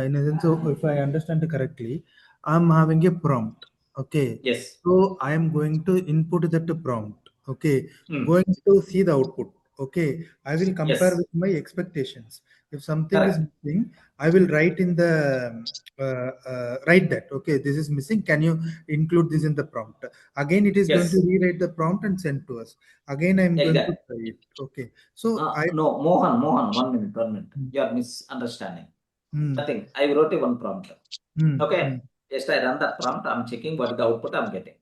I: in a sense, so if I understand correctly, I'm having a prompt. Okay.
B: Yes.
I: So I am going to input that prompt. Okay.
B: Hmm.
I: Going to see the output. Okay. I will compare
B: Yes.
I: with my expectations. If something is
B: Correct.
I: missing, I will write in the write that. Okay, this is missing. Can you include this in the prompt? Again, it is going to
B: Yes.
I: rewrite the prompt and send to us. Again, I'm going to
B: Exactly.
I: try it. Okay. So I
B: No, Mohan, 1 minute. You are misunderstanding. Nothing. I wrote a one prompt. Okay. Just I run that prompt. I'm checking what is the output I'm getting.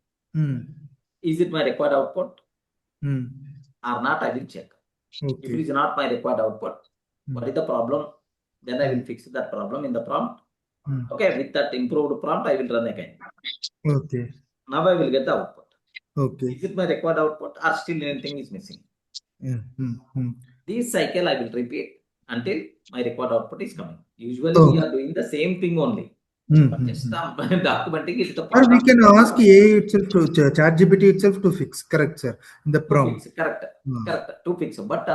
B: Is it my required output or not? I will check.
I: Okay.
B: If it is not my required output, what is the problem? Then I will fix that problem in the prompt. Okay, with that improved prompt, I will run again.
I: Okay.
B: Now I will get the output.
I: Okay.
B: Is it my required output or still anything is missing? This cycle I will repeat until my required output is coming. Usually we are doing the same thing only. But just documenting it.
I: Or we can ask AI itself to ChatGPT itself to fix. Correct, sir. In the prompt.
B: Correct. To fix. But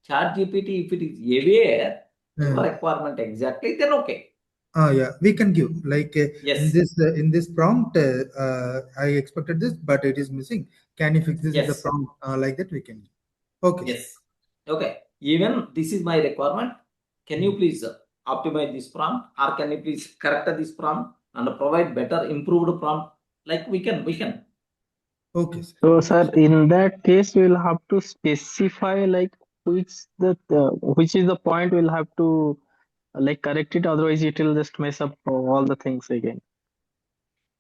B: ChatGPT, if it is aware your requirement exactly, then okay.
I: Yeah, we can give like
B: Yes.
I: in this prompt. I expected this, but it is missing. Can you fix this in the
B: Yes.
I: prompt? Like that, we can. Okay.
B: Yes. Okay. Even this is my requirement. Can you please optimize this prompt, or can you please correct this prompt and provide better, improved prompt? Like we can.
I: Okay.
J: So, sir, in that case, we'll have to specify like which is the point we'll have to like correct it. Otherwise, it will just mess up all the things again.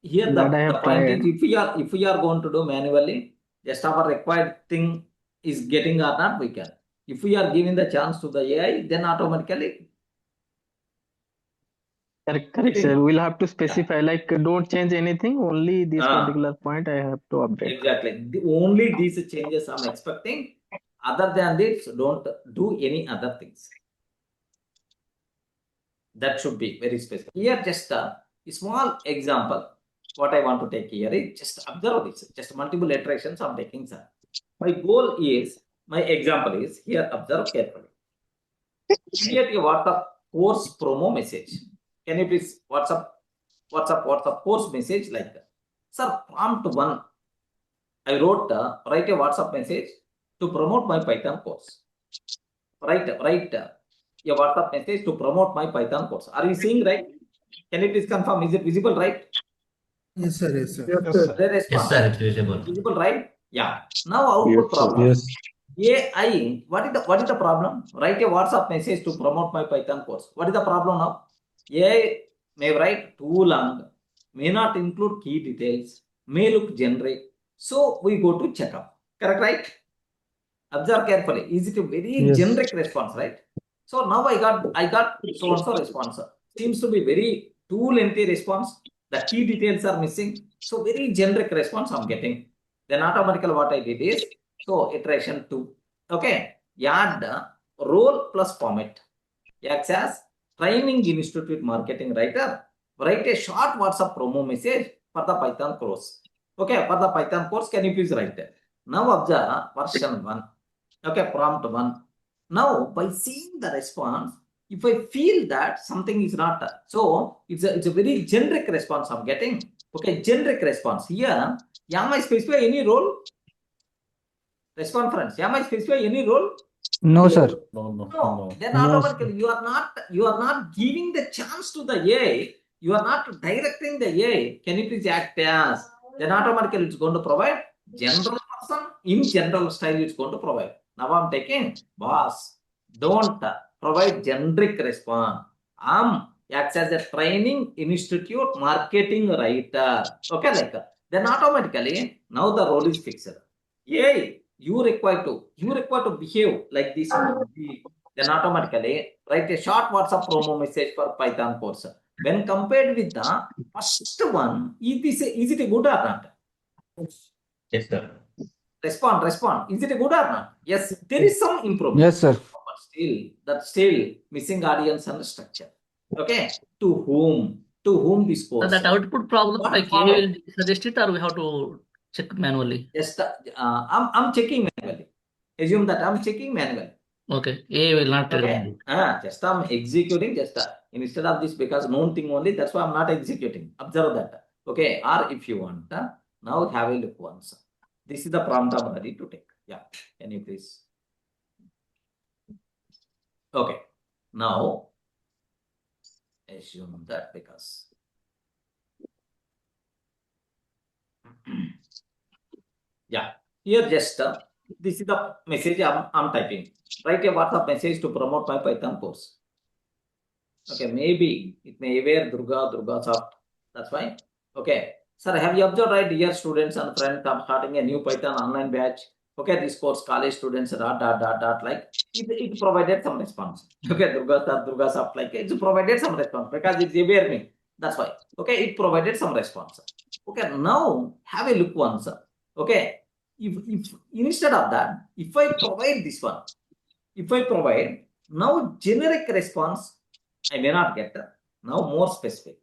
B: Here
J: That I
B: the
J: have
B: point
J: tried.
B: is if we are going to do manually, just our required thing is getting or not, we can. If we are giving the chance to the AI, then automatically.
J: Correct, sir. We'll have to specify like don't change anything. Only this particular point I have to update.
B: Exactly. Only these changes I'm expecting. Other than this, don't do any other things. That should be very specific. Here, just a small example. What I want to take here is just observe this, just multiple iterations I'm taking, sir. My goal is, my example is here, observe carefully. Create a WhatsApp course promo message. Can you please WhatsApp course message like that? Sir, prompt 1. I wrote, write a WhatsApp message to promote my Python course. Write a WhatsApp message to promote my Python course. Are you seeing right? Can you please confirm? Is it visible, right?
I: Yes, sir. Yes, sir.
B: The response.
H: Yes, sir, it's visible.
B: Visible, right? Yeah. Now output problem.
I: Yes.
B: AI. What is the problem? Write a WhatsApp message to promote my Python course. What is the problem now? AI may write too long, may not include key details, may look generic. So we go to checkup. Correct, right? Observe carefully. Is it a very generic response, right? So now I got so and so response. Seems to be very too lengthy response. The key details are missing. So very generic response I'm getting. Then automatically what I did is, so iteration 2. Okay. Add role plus format. Acts as training institute marketing writer. Write a short WhatsApp promo message for the Python course. Okay. For the Python course, can you please write that? Now observe version 1. Okay. Prompt 1. Now by seeing the response, if I feel that something is not, so it's a very generic response I'm getting. Okay, generic response. Here, am I specify any role? Response, friends. Am I specify any role?
K: No, sir.
B: No. Then automatically you are not giving the chance to the AI. You are not directing the AI. Can you please act as? Then automatically it's going to provide general person in general style. It's going to provide. Now I'm taking boss. Don't provide generic response. Acts as a training institute marketing writer. Okay, like then automatically now the role is fixed. Yay, you require to behave like this. Then automatically write a short WhatsApp promo message for Python course. When compared with the first one, is it a good or not?
H: Yes, sir.
B: Respond. Is it a good or not? Yes, there is some improvement.
K: Yes, sir.
B: But still missing audience and structure. Okay, to whom this course?
L: So that output problem,
B: What
L: like
B: follow?
L: AI will suggest it, or we have to check manually?
B: Just I'm checking manually. Assume that I'm checking manually.
L: Okay, AI will not tell
B: Okay.
L: me.
B: Just I'm executing just instead of this, because known thing only, that's why I'm not executing. Observe that. Okay, or if you want, now have a look once. This is the prompt I'm ready to take. Yeah, can you please? Okay, now assume that, because yeah, here just this is the message I'm typing. Write a WhatsApp message to promote my Python course. Okay, maybe it may wear DURGASOFT. That's fine. Okay, sir, have you observed, right? Dear students and friends, I'm starting a new Python online batch. Okay, this course college students like it provided some response. Okay, DURGASOFT, like it's provided some response because it's aware me. That's why. Okay, it provided some response. Okay, now have a look once. Okay, if instead of that, if I provide this one, if I provide now generic response, I may not get now more specific.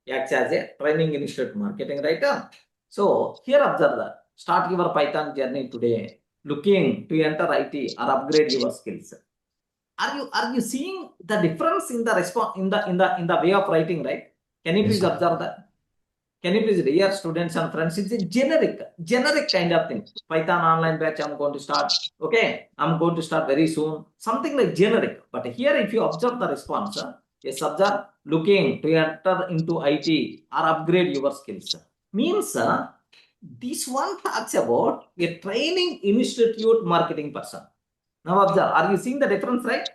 B: Acts as a training institute marketing writer. So here observe that. Start your Python journey today. Looking to enter IT or upgrade your skills. Are you seeing the difference in the response in the way of writing, right? Can you please observe that? Can you please, dear students and friends, it's a generic kind of thing. Python online batch I'm going to start. Okay, I'm going to start very soon. Something like generic. But here, if you observe the response, yes, observe looking to enter into IT or upgrade your skills. Means this one talks about a training institute marketing person. Now observe, are you seeing the difference, right?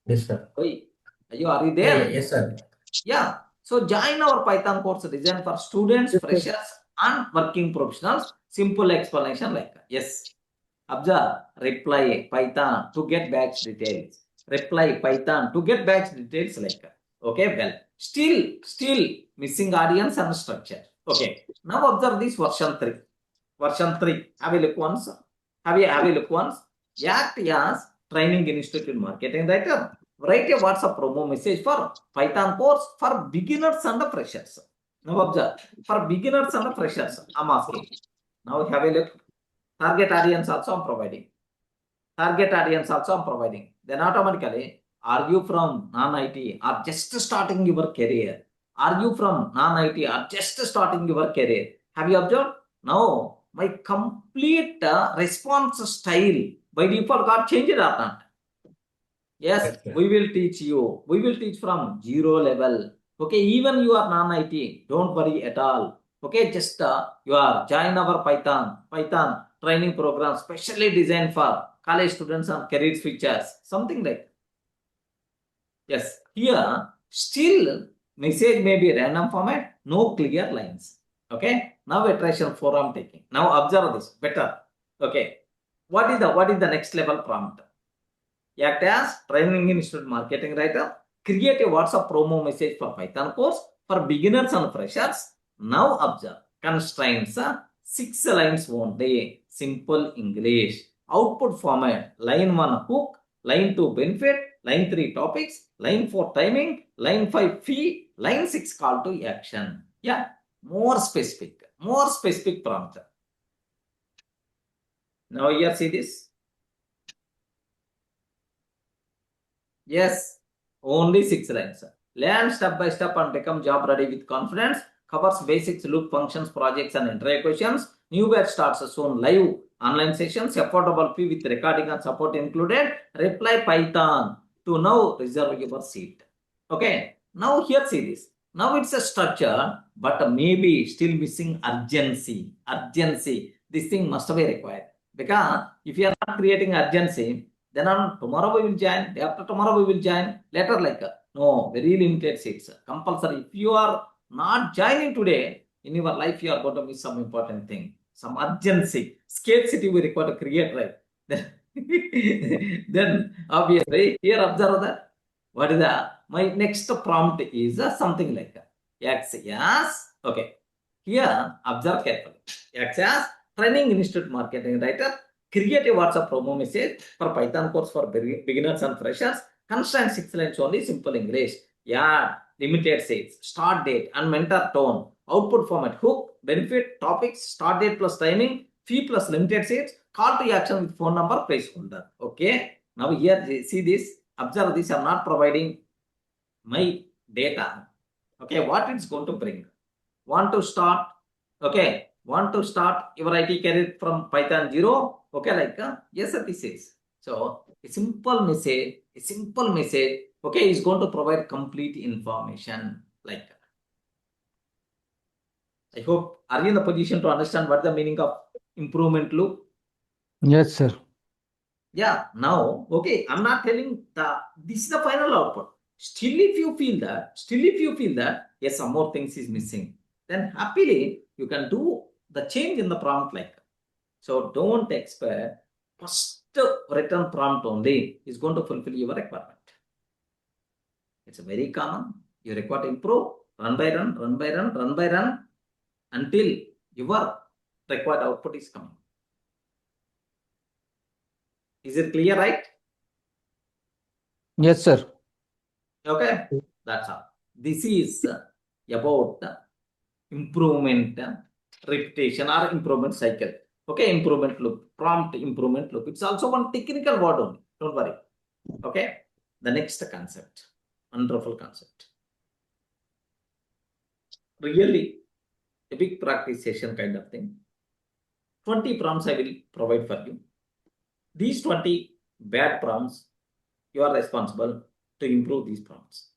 H: Yes, sir.
B: Are you there?
H: Yes, sir.
B: Yeah. So join our Python course designed for students, freshers, and working professionals. Simple explanation like yes. Observe, reply Python to get batch details. Reply Python to get batch details like okay, well, still missing audience and structure. Okay. Now observe this version 3. Version 3. Have a look once. Have a look once. Act as training institute marketing writer. Write a WhatsApp promo message for Python course for beginners and freshers. Now observe, for beginners and freshers, I'm asking. Now have a look. Target audience also I'm providing. Target audience also I'm providing. Then automatically, are you from non-IT or just starting your career? Are you from non-IT or just starting your career? Have you observed? Now, my complete response style by default got changed or not? Yes, we will teach you. We will teach from 0 level. Okay, even you are non-IT, don't worry at all. Okay, just you are join our Python training program specially designed for college students and career switchers, something like. Yes, here still message may be random format, no clear lines. Okay, now iteration 4 I'm taking. Now observe this better. Okay, what is the next level prompt? Act as training institute marketing writer. Create a WhatsApp promo message for Python course for beginners and freshers. Now observe constraints 6 lines only. Simple English. Output format: line 1 hook, line 2 benefit, line 3 topics, line 4 timing, line 5 fee, line 6 call to action. Yeah, more specific prompt. Now here see this. Yes, only 6 lines. Learn step by step and become job ready with confidence. Covers basics, loop functions, projects, and interview questions. New batch starts soon. Live online sessions. Affordable fee with recording and support included. Reply Python to now reserve your seat. Okay. Now here see this. Now it's a structure, but maybe still missing urgency. This thing must be required. Because if you are not creating urgency, then on tomorrow we will join, day after tomorrow we will join, later like, no, very limited seats. Compulsory. If you are not joining today, in your life you are going to miss some important thing, some urgency. Scarcity we require to create, right? Then obviously, here observe that. What is that? My next prompt is something like that. Yes, okay. Here, observe carefully. As training institute marketing writer. Create a WhatsApp promo message for Python course for beginners and freshers. Constraint 6 lines only, simple English. Yeah, limited seats, start date, and mentor tone. Output format: hook, benefit, topics, start date plus timing, fee plus limited seats, call to action with phone number, placeholder. Okay. Now here, see this, observe this. I'm not providing my data. Okay, what it's going to bring. Want to start? Okay. Want to start your IT career from Python 0? Okay, like yes, sir, this is. So a simple message, okay, is going to provide complete information like that. I hope, are you in the position to understand what the meaning of improvement loop?
K: Yes, sir.
B: Yeah, now, okay, I'm not telling this is the final output. Still, if you feel that, yes, some more things is missing, then happily you can do the change in the prompt like that. So don't expect first written prompt only is going to fulfill your requirement. It's very common. You require to improve, run by run until your required output is coming. Is it clear, right?
K: Yes, sir.
B: Okay, that's all. This is about improvement repetition or improvement cycle. Okay, improvement loop, prompt improvement loop. It's also one technical word only. Don't worry. Okay, the next concept, wonderful concept. Really, a big practice session kind of thing. 20 prompts I will provide for you. These 20 bad prompts, you are responsible to improve these prompts.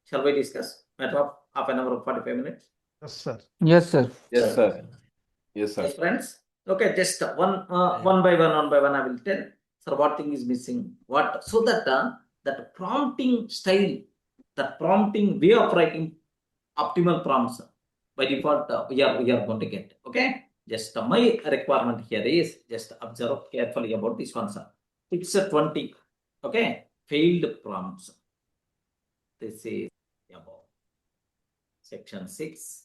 B: Shall we discuss? Matter of half an hour or 45 minutes?
K: Yes, sir. Yes, sir.
M: Yes, sir. Yes, sir.
B: Yes, friends. Okay, just one by one I will tell. Sir, what thing is missing? What, so that that prompting style, that prompting way of writing optimal prompts by default we are going to get. Okay, just my requirement here is just observe carefully about this one, sir. It's a 20. Okay, failed prompts. This is about section 6.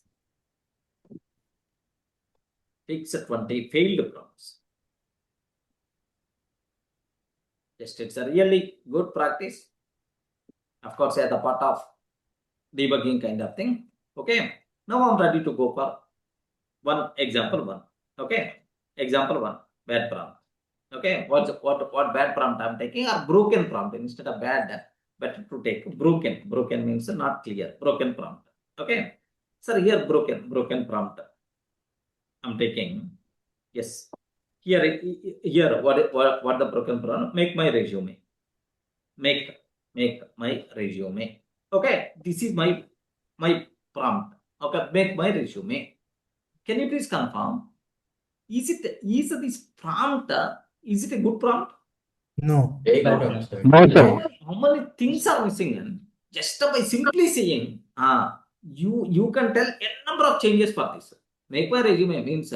B: Fix 20 failed prompts. Just it's a really good practice. Of course, as a part of debugging kind of thing. Okay. Now I'm ready to go for one example one. Okay. Example one, bad prompt. Okay. What bad prompt I'm taking, or broken prompt instead of bad. Better to take broken. Broken means not clear. Broken prompt. Okay. Sir, here broken prompt I'm taking. Yes. Here what the broken prompt? Make my resume. Make my resume. Okay. This is my prompt. Okay. Make my resume. Can you please confirm? Is this prompt? Is it a good prompt?
I: No.
K: No, sir.
B: How many things are missing? And just by simply saying, you can tell a number of changes for this. Make my resume means,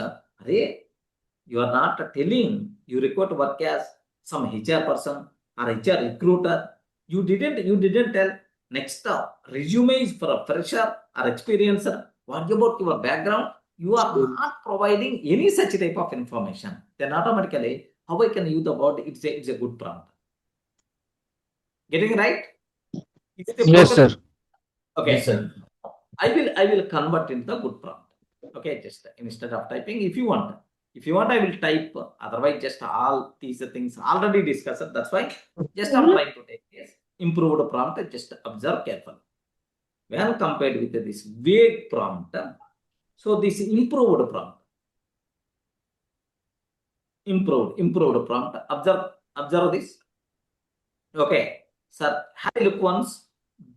B: you are not telling you require to work as some HR person or HR recruiter. You didn't tell next resume is for a fresher or experiencer. What about your background? You are not providing any such type of information. Then automatically, how I can use the word it's a good prompt. Getting right?
K: Yes, sir.
B: Okay.
H: Yes, sir.
B: I will convert into the good prompt. Okay, just instead of typing, if you want, I will type. Otherwise, just all these things already discussed. That's why just I'm trying to take this improved prompt. Just observe carefully. When compared with this vague prompt, so this improved prompt, improved prompt. Observe this. Okay, sir. Have a look once.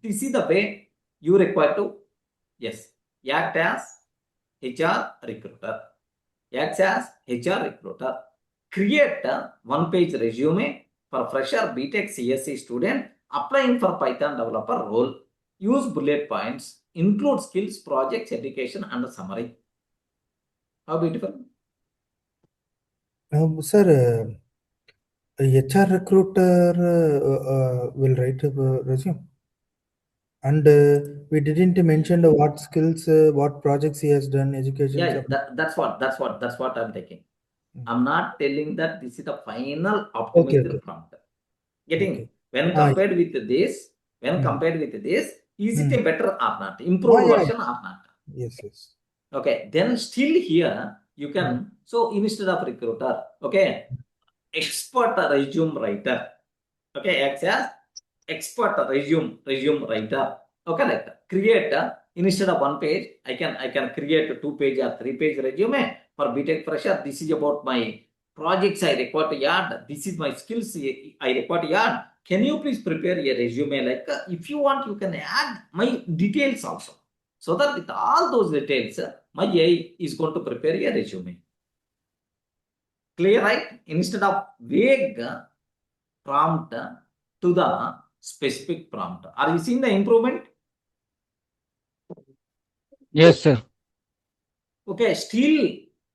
B: This is the way you require to act as HR recruiter. Acts as HR recruiter. Create a one-page resume for fresher BTech CSC student applying for Python developer role. Use bullet points. Include skills, projects, education, and summary. How beautiful.
I: Sir, HR recruiter will write a resume. And we didn't mention what skills, what projects he has done, education.
B: Yeah, that's what I'm taking. I'm not telling that this is the final optimized prompt. Getting when compared with this, is it a better or not? Improved version or not?
I: Yes.
B: Okay, then still here you can, so instead of recruiter, okay, expert resume writer. Okay, acts as expert resume writer. Okay, like that. Create instead of one page, I can create a 2-page or 3-page resume for BTech fresher. This is about my projects I require to add. This is my skills I require to add. Can you please prepare a resume? Like if you want, you can add my details also. So that with all those details, my AI is going to prepare a resume. Clear, right? Instead of vague prompt to the specific prompt. Are you seeing the improvement?
K: Yes, sir.
B: Okay, still,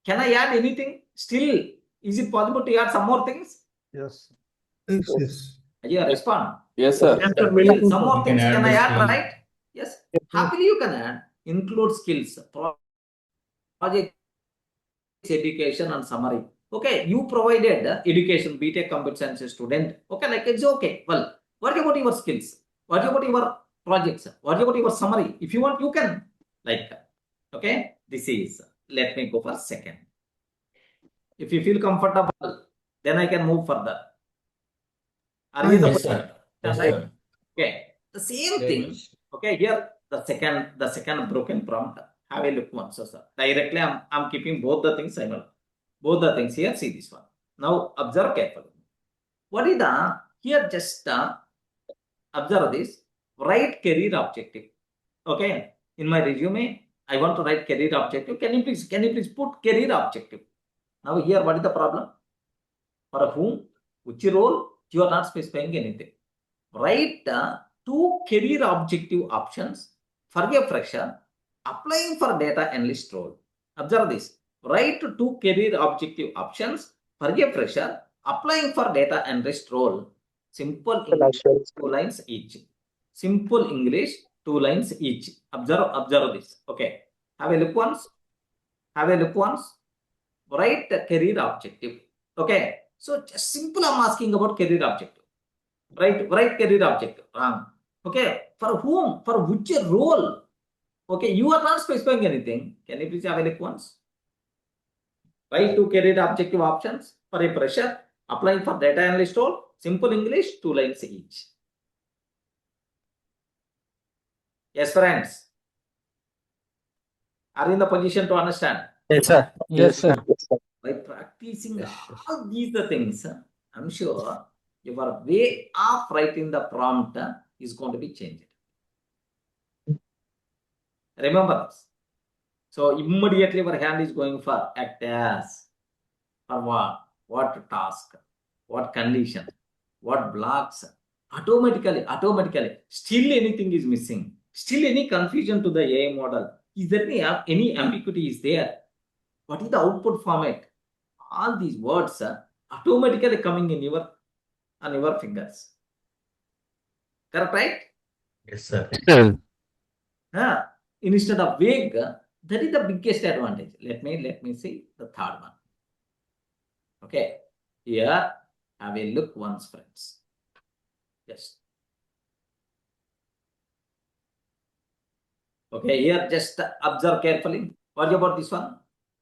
B: can I add anything? Still, is it possible to add some more things?
C: Yes.
B: You respond.
M: Yes, sir.
B: Still, some more things can I add,
H: skills.
B: right? Yes. Happily you can add. Include skills, project, education, and summary. Okay, you provided education, BTech computer science student. Okay, like it's okay. Well, what about your skills? What about your projects? What about your summary? If you want, you can like that. Okay, this is, let me go for second. If you feel comfortable, then I can move further. Are you
H: Yes, sir. Yes, sir.
B: Okay, the same thing. Okay, here the second broken prompt. Have a look once, sir. Directly, I'm keeping both the things. I know both the things here. See this one. Now observe carefully. What is the here? Just observe this. Write career objective. Okay, in my resume, I want to write career objective. Can you please put career objective? Now here, what is the problem? For whom, which role? You are not specifying anything. Write 2 career objective options for a fresher applying for data analyst role. Observe this. Write 2 career objective options for a fresher applying for data analyst role. Simple English, 2 lines each. Simple English, 2 lines each. Observe this. Okay. Have a look once. Write the career objective. Okay. So just simple I'm asking about career objective. Write career objective. Wrong. Okay, for whom, for which role? Okay, you are not specifying anything. Can you please have a look once? Why two career objective options for a fresher applying for data analyst role? Simple English, 2 lines each. Yes, friends. Are you in the position to understand?
K: Yes, sir. Yes, sir.
B: By practicing all these things, I'm sure your way of writing the prompt is going to be changed. Remember this. So immediately our hand is going for act as, for what task, what condition, what blocks. Automatically, still anything is missing. Still any confusion to the AI model. Is there any ambiguity is there? What is the output format? All these words are automatically coming in on your fingers. Correct, right?
H: Yes, sir.
B: Instead of vague, that is the biggest advantage. Let me see the third one. Okay, here have a look once, friends. Yes. Okay, here just observe carefully. What about this one?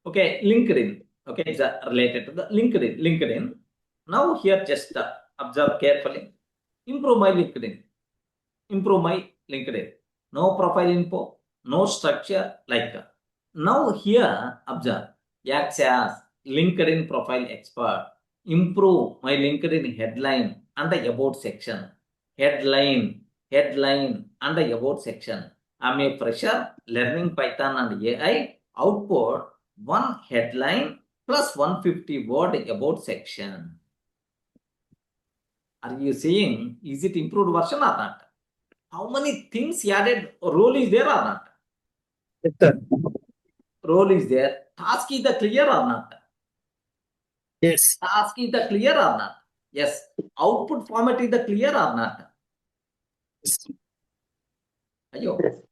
B: Okay, LinkedIn. Okay, it's related to the LinkedIn. Now here just observe carefully. Improve my LinkedIn. No profile info, no structure like that. Now here observe. Acts as LinkedIn profile expert. Improve my LinkedIn headline and the about section. Headline and the about section. I'm a fresher learning Python and AI. Output one headline plus 150 word about section. Are you seeing? Is it improved version or not? How many things added? Role is there or not?
J: Yes, sir.
B: Role is there. Task is the clear or not?
J: Yes.
B: Task is the clear or not? Yes. Output format is the clear or not? Ayo.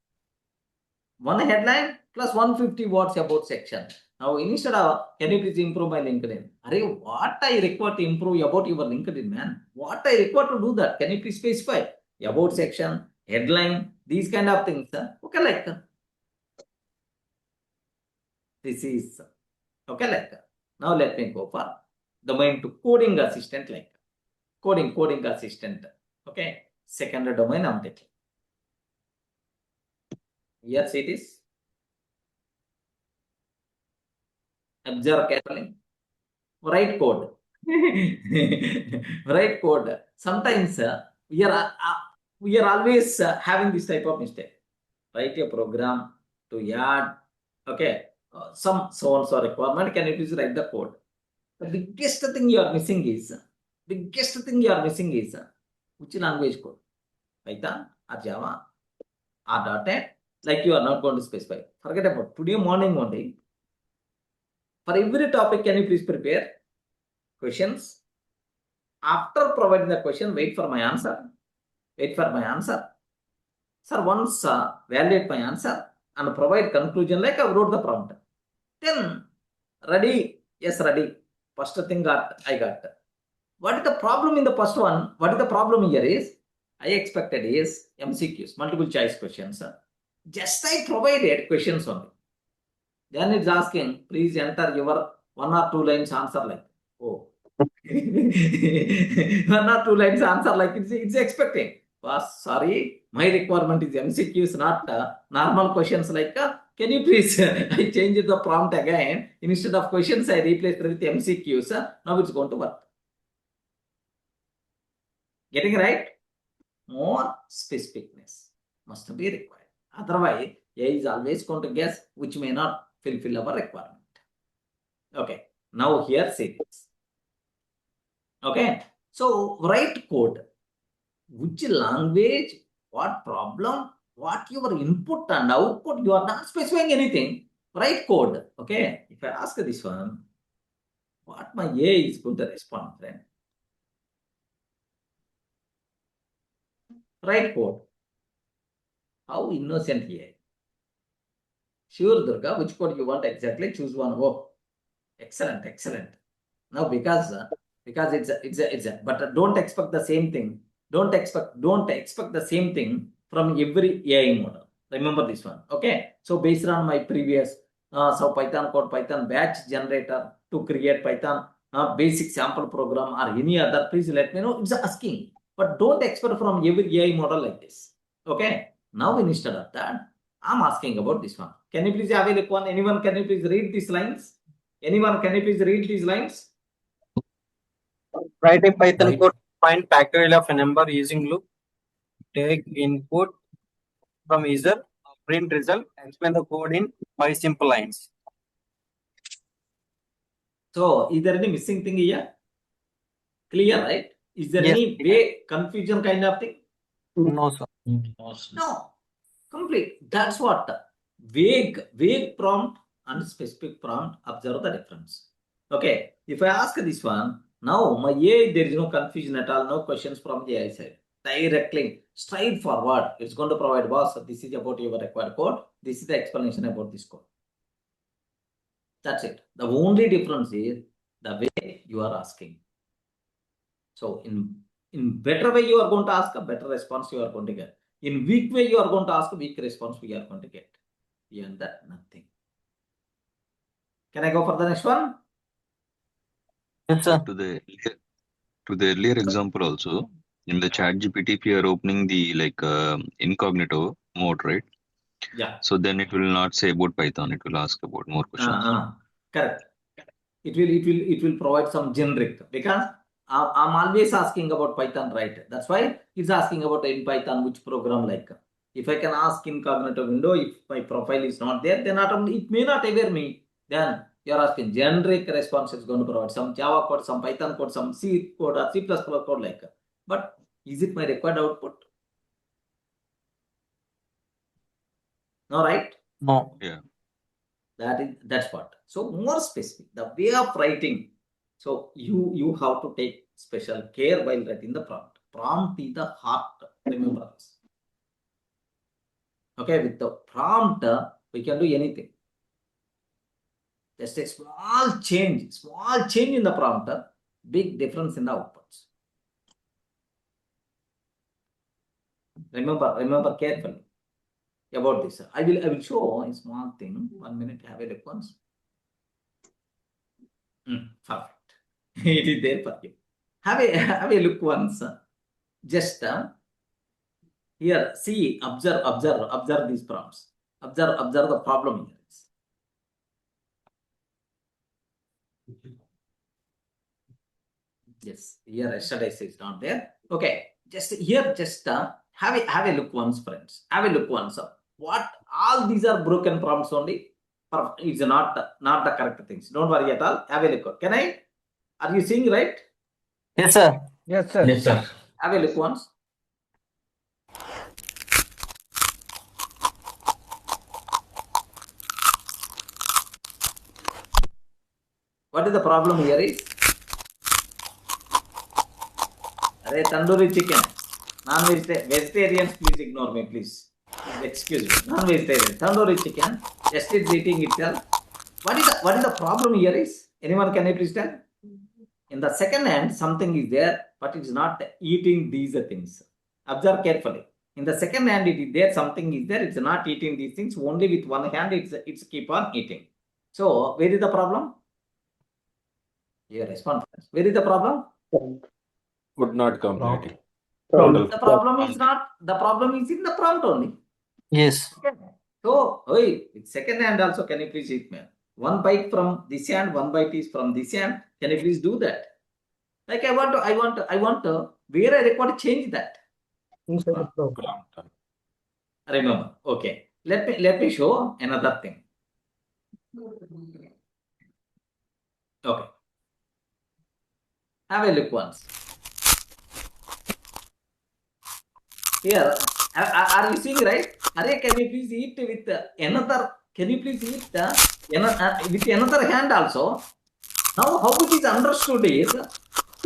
B: One headline plus 150 words about section. Now instead of, can you please improve my LinkedIn? Arey, what I require to improve about your LinkedIn, man? What I require to do that? Can you please specify? About section, headline, these kind of things. Okay, like this is okay, like that. Now let me go for domain to coding assistant, like coding assistant. Okay, second domain I'm taking. Yes, it is. Observe carefully. Write code. Write code. Sometimes we are always having this type of mistake. Write a program to add. Okay, some so-and-so requirement. Can you please write the code? The biggest thing you are missing is which language code? Python or Java or .NET? Like you are not going to specify. Forget about today morning only. For every topic, can you please prepare questions? After providing the question, wait for my answer. Sir, once validate my answer and provide conclusion like I wrote the prompt. Then ready. Yes, ready. First thing I got. What is the problem in the first one? What is the problem here is, I expected is MCQs, multiple choice questions. Just I provided questions only. Then it's asking, please enter your 1 or 2 lines answer like, oh. 1 or 2 lines answer like it's expecting. Sorry, my requirement is MCQs, not normal questions like, can you please, I changed the prompt again. Instead of questions, I replaced it with MCQs. Now it's going to work. Getting right? More specificness must be required. Otherwise, AI is always going to guess which may not fulfill our requirement. Okay, now here see this. Okay, so write code. Which language, what problem, what your input and output, you are not specifying anything. Write code. Okay, if I ask this one, what my AI is going to respond, friend? Write code. How innocent AI. Sure, Durga, which code you want exactly? Choose one. Oh, excellent. Now because it's a, but don't expect the same thing. Don't expect the same thing from every AI model. Remember this one. Okay. So based on my previous Python code, Python batch generator to create Python basic sample program or any other, please let me know. It's asking, but don't expect from every AI model like this. Okay. Now instead of that, I'm asking about this one. Can you please have a look one? Anyone, can you please read these lines? Anyone, can you please read these lines?
N: Write a Python code, find factorial of a number using loop, take input from user, print result, explain the code in 5 simple lines.
B: So, is there any missing thing here? Clear, right? Is there any way confusion kind of thing?
N: No, sir.
B: No. Complete. That's what. Vague prompt and specific prompt, observe the difference. Okay. If I ask this one, now my AI, there is no confusion at all, no questions from the AI side. Directly, straightforward, it's going to provide, boss, this is about your required code. This is the explanation about this code. That's it. The only difference is the way you are asking. So in better way you are going to ask, a better response you are going to get. In weak way you are going to ask, a weak response we are going to get. Beyond that, nothing. Can I go for the next one?
N: Yes, sir.
E: To the earlier example also, in the chat GPT, if you are opening the incognito mode, right?
B: Yeah.
E: So then it will not say about Python, it will ask about more questions.
B: Correct. It will provide some generic, because I'm always asking about Python, right? That's why it's asking about in Python which program like. If I can ask incognito window, if my profile is not there, then it may not aware me. Then you're asking generic response is going to provide some Java code, some Python code, some C code or C++ code like. But is it my required output? No, right?
N: No.
E: Yeah.
B: That's what. So more specific, the way of writing. So you have to take special care while writing the prompt. Prompt is the heart. Remember this. Okay, with the prompt, we can do anything. Just a small change in the prompt, big difference in the outputs. Remember carefully about this. I will show a small thing. 1 minute, have a look once. Perfect. It is there for you. Have a look once. Just here, see, observe these prompts. Observe the problem here. Yes, here yesterday is not there. Okay, just here, have a look once, friends. Have a look once. What all these are broken prompts only. It's not the correct things. Don't worry at all. Have a look. Can I? Are you seeing right?
N: Yes, sir.
K: Yes, sir.
H: Yes, sir.
B: Have a look once. What is the problem here is? Arey, tandoori chicken. Vegetarians, please ignore me, please. Excuse me. Non-vegetarian. Tandoori chicken. Just it's eating itself. What is the problem here is? Anyone can you please tell? In the second hand, something is there, but it's not eating these things. Observe carefully. In the second hand, it is there, something is there, it's not eating these things. Only with one hand, it's keep on eating. So, where is the problem? Your response. Where is the problem?
M: Would not complete.
B: The problem is in the prompt only.
N: Yes.
B: Okay. So, with second hand also, can you please eat me? One bite from this hand, one bite is from this hand. Can you please do that? Like I want to, where I record change that.
K: Inside the program.
B: Remember. Okay. Let me show another thing. Okay. Have a look once. Here, are you seeing right? Arey, can you please eat with another? Can you please eat with another hand also? Now, how it is understood is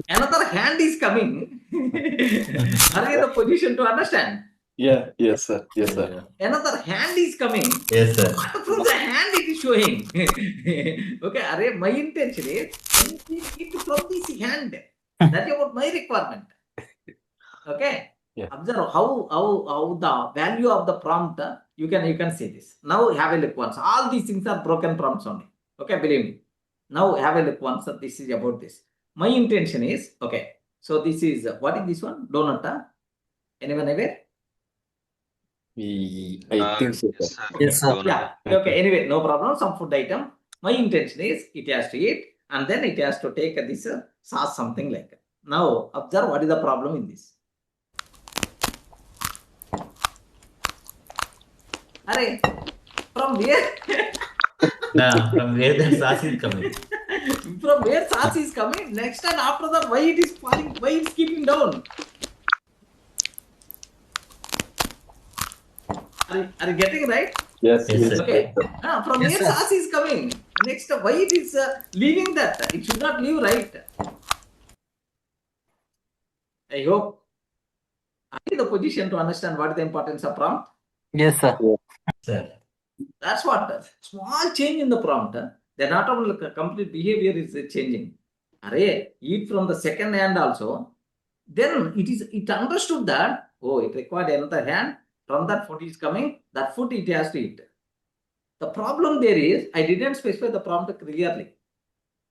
B: another hand is coming. Are you in the position to understand?
M: Yeah. Yes, sir. Yes, sir.
B: Another hand is coming.
H: Yes, sir.
B: What from the hand it is showing? Okay, arey, my intention is can you please eat from this hand? That is about my requirement. Okay.
M: Yeah.
B: Observe how the value of the prompt, you can see this. Now have a look once. All these things are broken prompts only. Okay, believe me. Now have a look once. This is about this. My intention is, okay, so this is, what is this one? Donut. Anyone aware?
M: I think so, sir.
N: Yes, sir.
B: Yeah. Okay. Anyway, no problem. Some food item. My intention is it has to eat and then it has to take this sauce, something like that. Now observe what is the problem in this. Array, from where?
H: From where the sauce is coming?
B: From where sauce is coming? Next and after that, why it is falling? Why it's keeping down? Are you getting right?
M: Yes,
H: Yes,
M: yes.
H: sir.
B: Okay. From
N: Yes,
B: where
N: sir.
B: sauce is coming? Next, why it is leaving that? It should not leave, right? I hope I'm in the position to understand what is the importance of prompt.
N: Yes, sir.
H: Sir.
B: That's what small change in the prompt. The not only complete behavior is changing. Array, eat from the second hand also. Then it understood that it required another hand. From that food is coming. That food it has to eat. The problem there is I didn't specify the prompt clearly.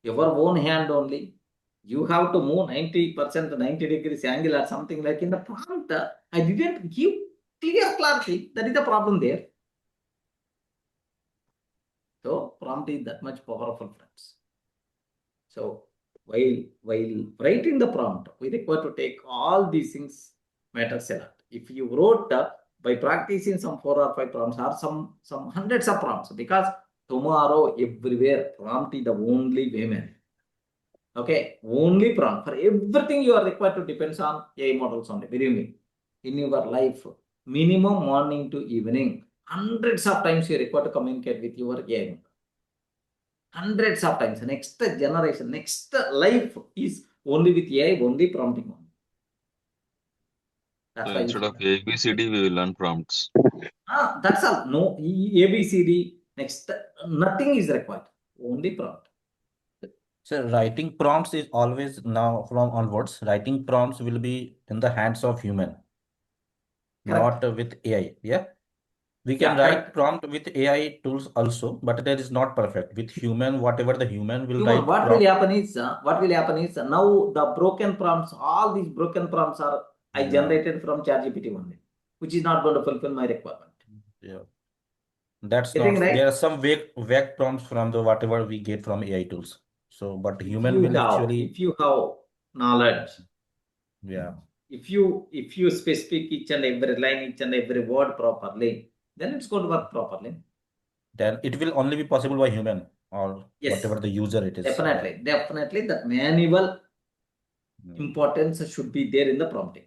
B: Your own hand only. You have to move 90%, 90 degrees angle or something like in the prompt. I didn't give clear clarity. That is the problem there. So prompt is that much powerful, friends. So while writing the prompt, we require to take all these things matters a lot. If you wrote by practicing some 4 or 5 prompts or some hundreds of prompts, because tomorrow everywhere prompt is the only way, man. Okay, only prompt for everything you are required to depends on AI models only. Believe me, in your life, minimum morning to evening, hundreds of times you require to communicate with your AI model. Hundreds of times. Next generation, next life is only with AI, only prompting on. That's why
E: instead of ABCD, we will learn prompts.
B: that's all. No ABCD. Next, nothing is required. Only prompt.
O: So writing prompts is always now from onwards. Writing prompts will be in the hands of human,
B: Correct.
O: not with AI. Yeah, we can
B: Yeah,
O: write
B: correct.
O: prompt with AI tools also, but that is not perfect. With human, whatever the human will
B: Human,
O: write
B: what
O: prompt.
B: will happen is now the broken prompts, all these broken prompts are I
O: Yeah.
B: generated from ChatGPT only, which is not going to fulfill my requirement.
O: Yeah, that's
B: Getting
O: not.
B: right?
O: There are some vague prompts from the whatever we get from AI tools. So, but
B: If
O: human
B: you
O: will
B: have knowledge,
O: yeah.
B: if you specify each and every line, each and every word properly, then it's going to work properly.
O: Then it will only be possible by human or
B: Yes,
O: whatever the user it is.
B: definitely that manual importance should be there in the prompting.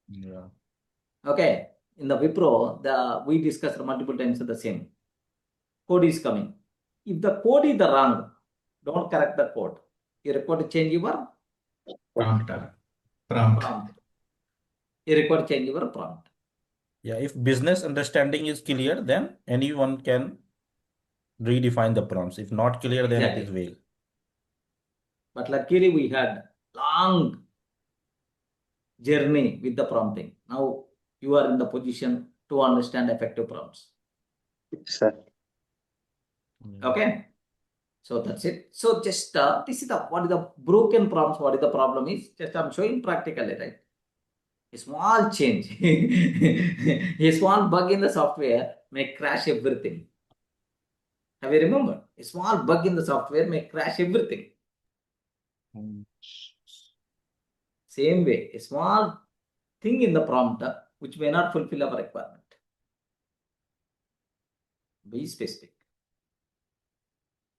O: Yeah.
B: Okay, in the Wipro, we discussed multiple times the same. Code is coming. If the code is the wrong, don't correct the code. You require to change your prompt. You require to change your prompt.
O: Yeah, if business understanding is clear, then anyone can redefine the prompts. If not clear, then it is vague.
B: But luckily, we had long journey with the prompting. Now you are in the position to understand effective prompts.
N: Sir.
B: Okay, so that's it. So just this is what is the broken prompts. What is the problem is? Just I'm showing practically, right? A small change, a small bug in the software may crash everything. Have you remembered? A small bug in the software may crash everything. Same way, a small thing in the prompt which may not fulfill our requirement. Be specific.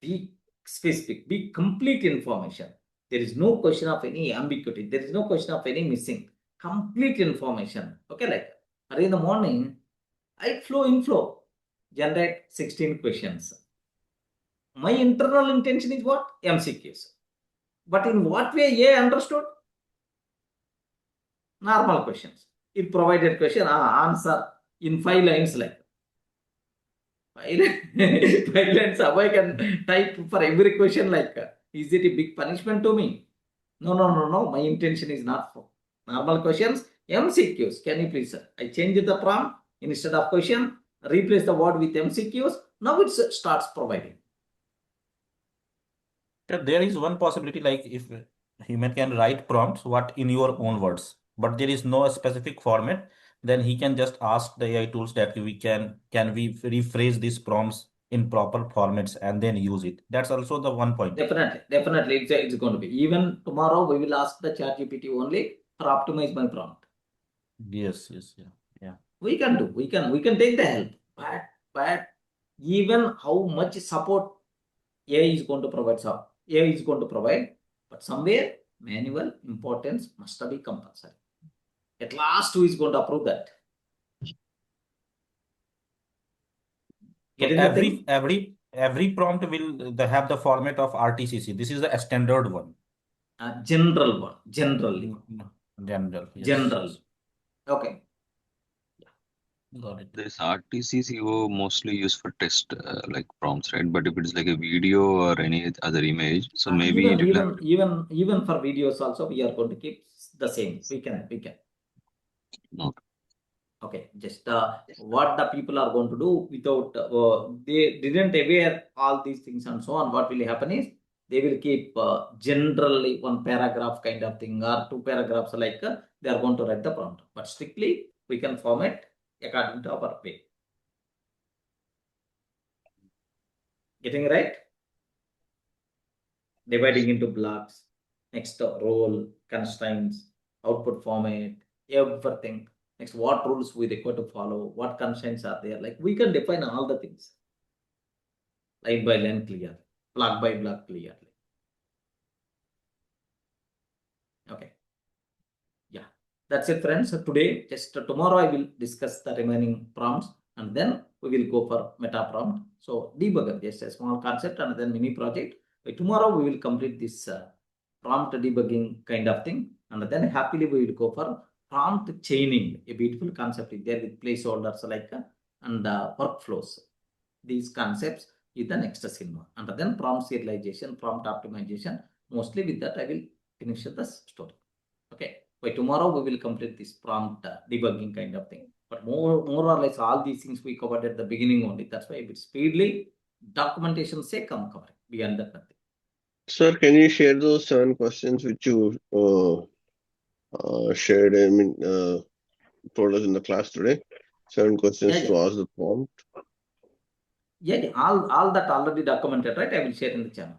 B: Be specific. Be complete information. There is no question of any ambiguity. There is no question of any missing. Complete information. Okay, like in the morning, I flow, generate 16 questions. My internal intention is what? MCQs. But in what way AI understood? Normal questions. It provided question, answer in 5 lines like. 5 lines, how I can type for every question like, is it a big punishment to me? No. My intention is not for normal questions. MCQs. Can you please, I changed the prompt instead of question, replace the word with MCQs. Now it starts providing.
O: There is one possibility, like if human can write prompts, what in your own words, but there is no specific format, then he can just ask the AI tools that we can we rephrase these prompts in proper formats and then use it. That's also the one point.
B: Definitely, it's going to be. Even tomorrow, we will ask the ChatGPT only for optimize my prompt.
O: Yes, yeah.
B: We can do. We can take the help, but even how much support AI is going to provide, but somewhere manual importance must be compulsory. At last, who is going to approve that?
O: Every prompt will have the format of RTCC. This is the standard one.
B: General one. Generally.
O: General. Yes.
B: General. Okay.
O: Got it.
E: This RTCCO mostly used for test like prompts, right? But if it's like a video or any other image, so maybe
B: even for videos also we are going to keep the same. We can. Okay, just what the people are going to do without they didn't aware all these things and so on. What will happen is they will keep generally one paragraph kind of thing or two paragraphs like they are going to write the prompt. But strictly we can format according to our way. Getting right? Dividing into blocks, next role, constraints, output format, everything. Next, what rules we require to follow, what constraints are there. Like we can define all the things. Line by line clearly, block by block clearly. Okay. Yeah, that's it, friends. So today, just tomorrow I will discuss the remaining prompts and then we will go for meta prompt. So debugger, just a small concept and then mini project. By tomorrow we will complete this prompt debugging kind of thing and then happily we will go for prompt chaining, a beautiful concept is there with placeholders like and workflows. These concepts is the next cinema. And then prompt serialization, prompt optimization. Mostly with that I will finish the story. Okay. By tomorrow we will complete this prompt debugging kind of thing. But more or less all these things we covered at the beginning only. That's why a bit speedily documentation say come cover. Beyond that nothing.
G: Sir, can you share those 7 questions which you shared? I mean, told us in the class today. 7 questions to ask the prompt.
B: Yeah, all that already documented, right? I will share in the channel.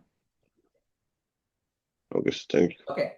G: Okay, thank you.
B: Okay.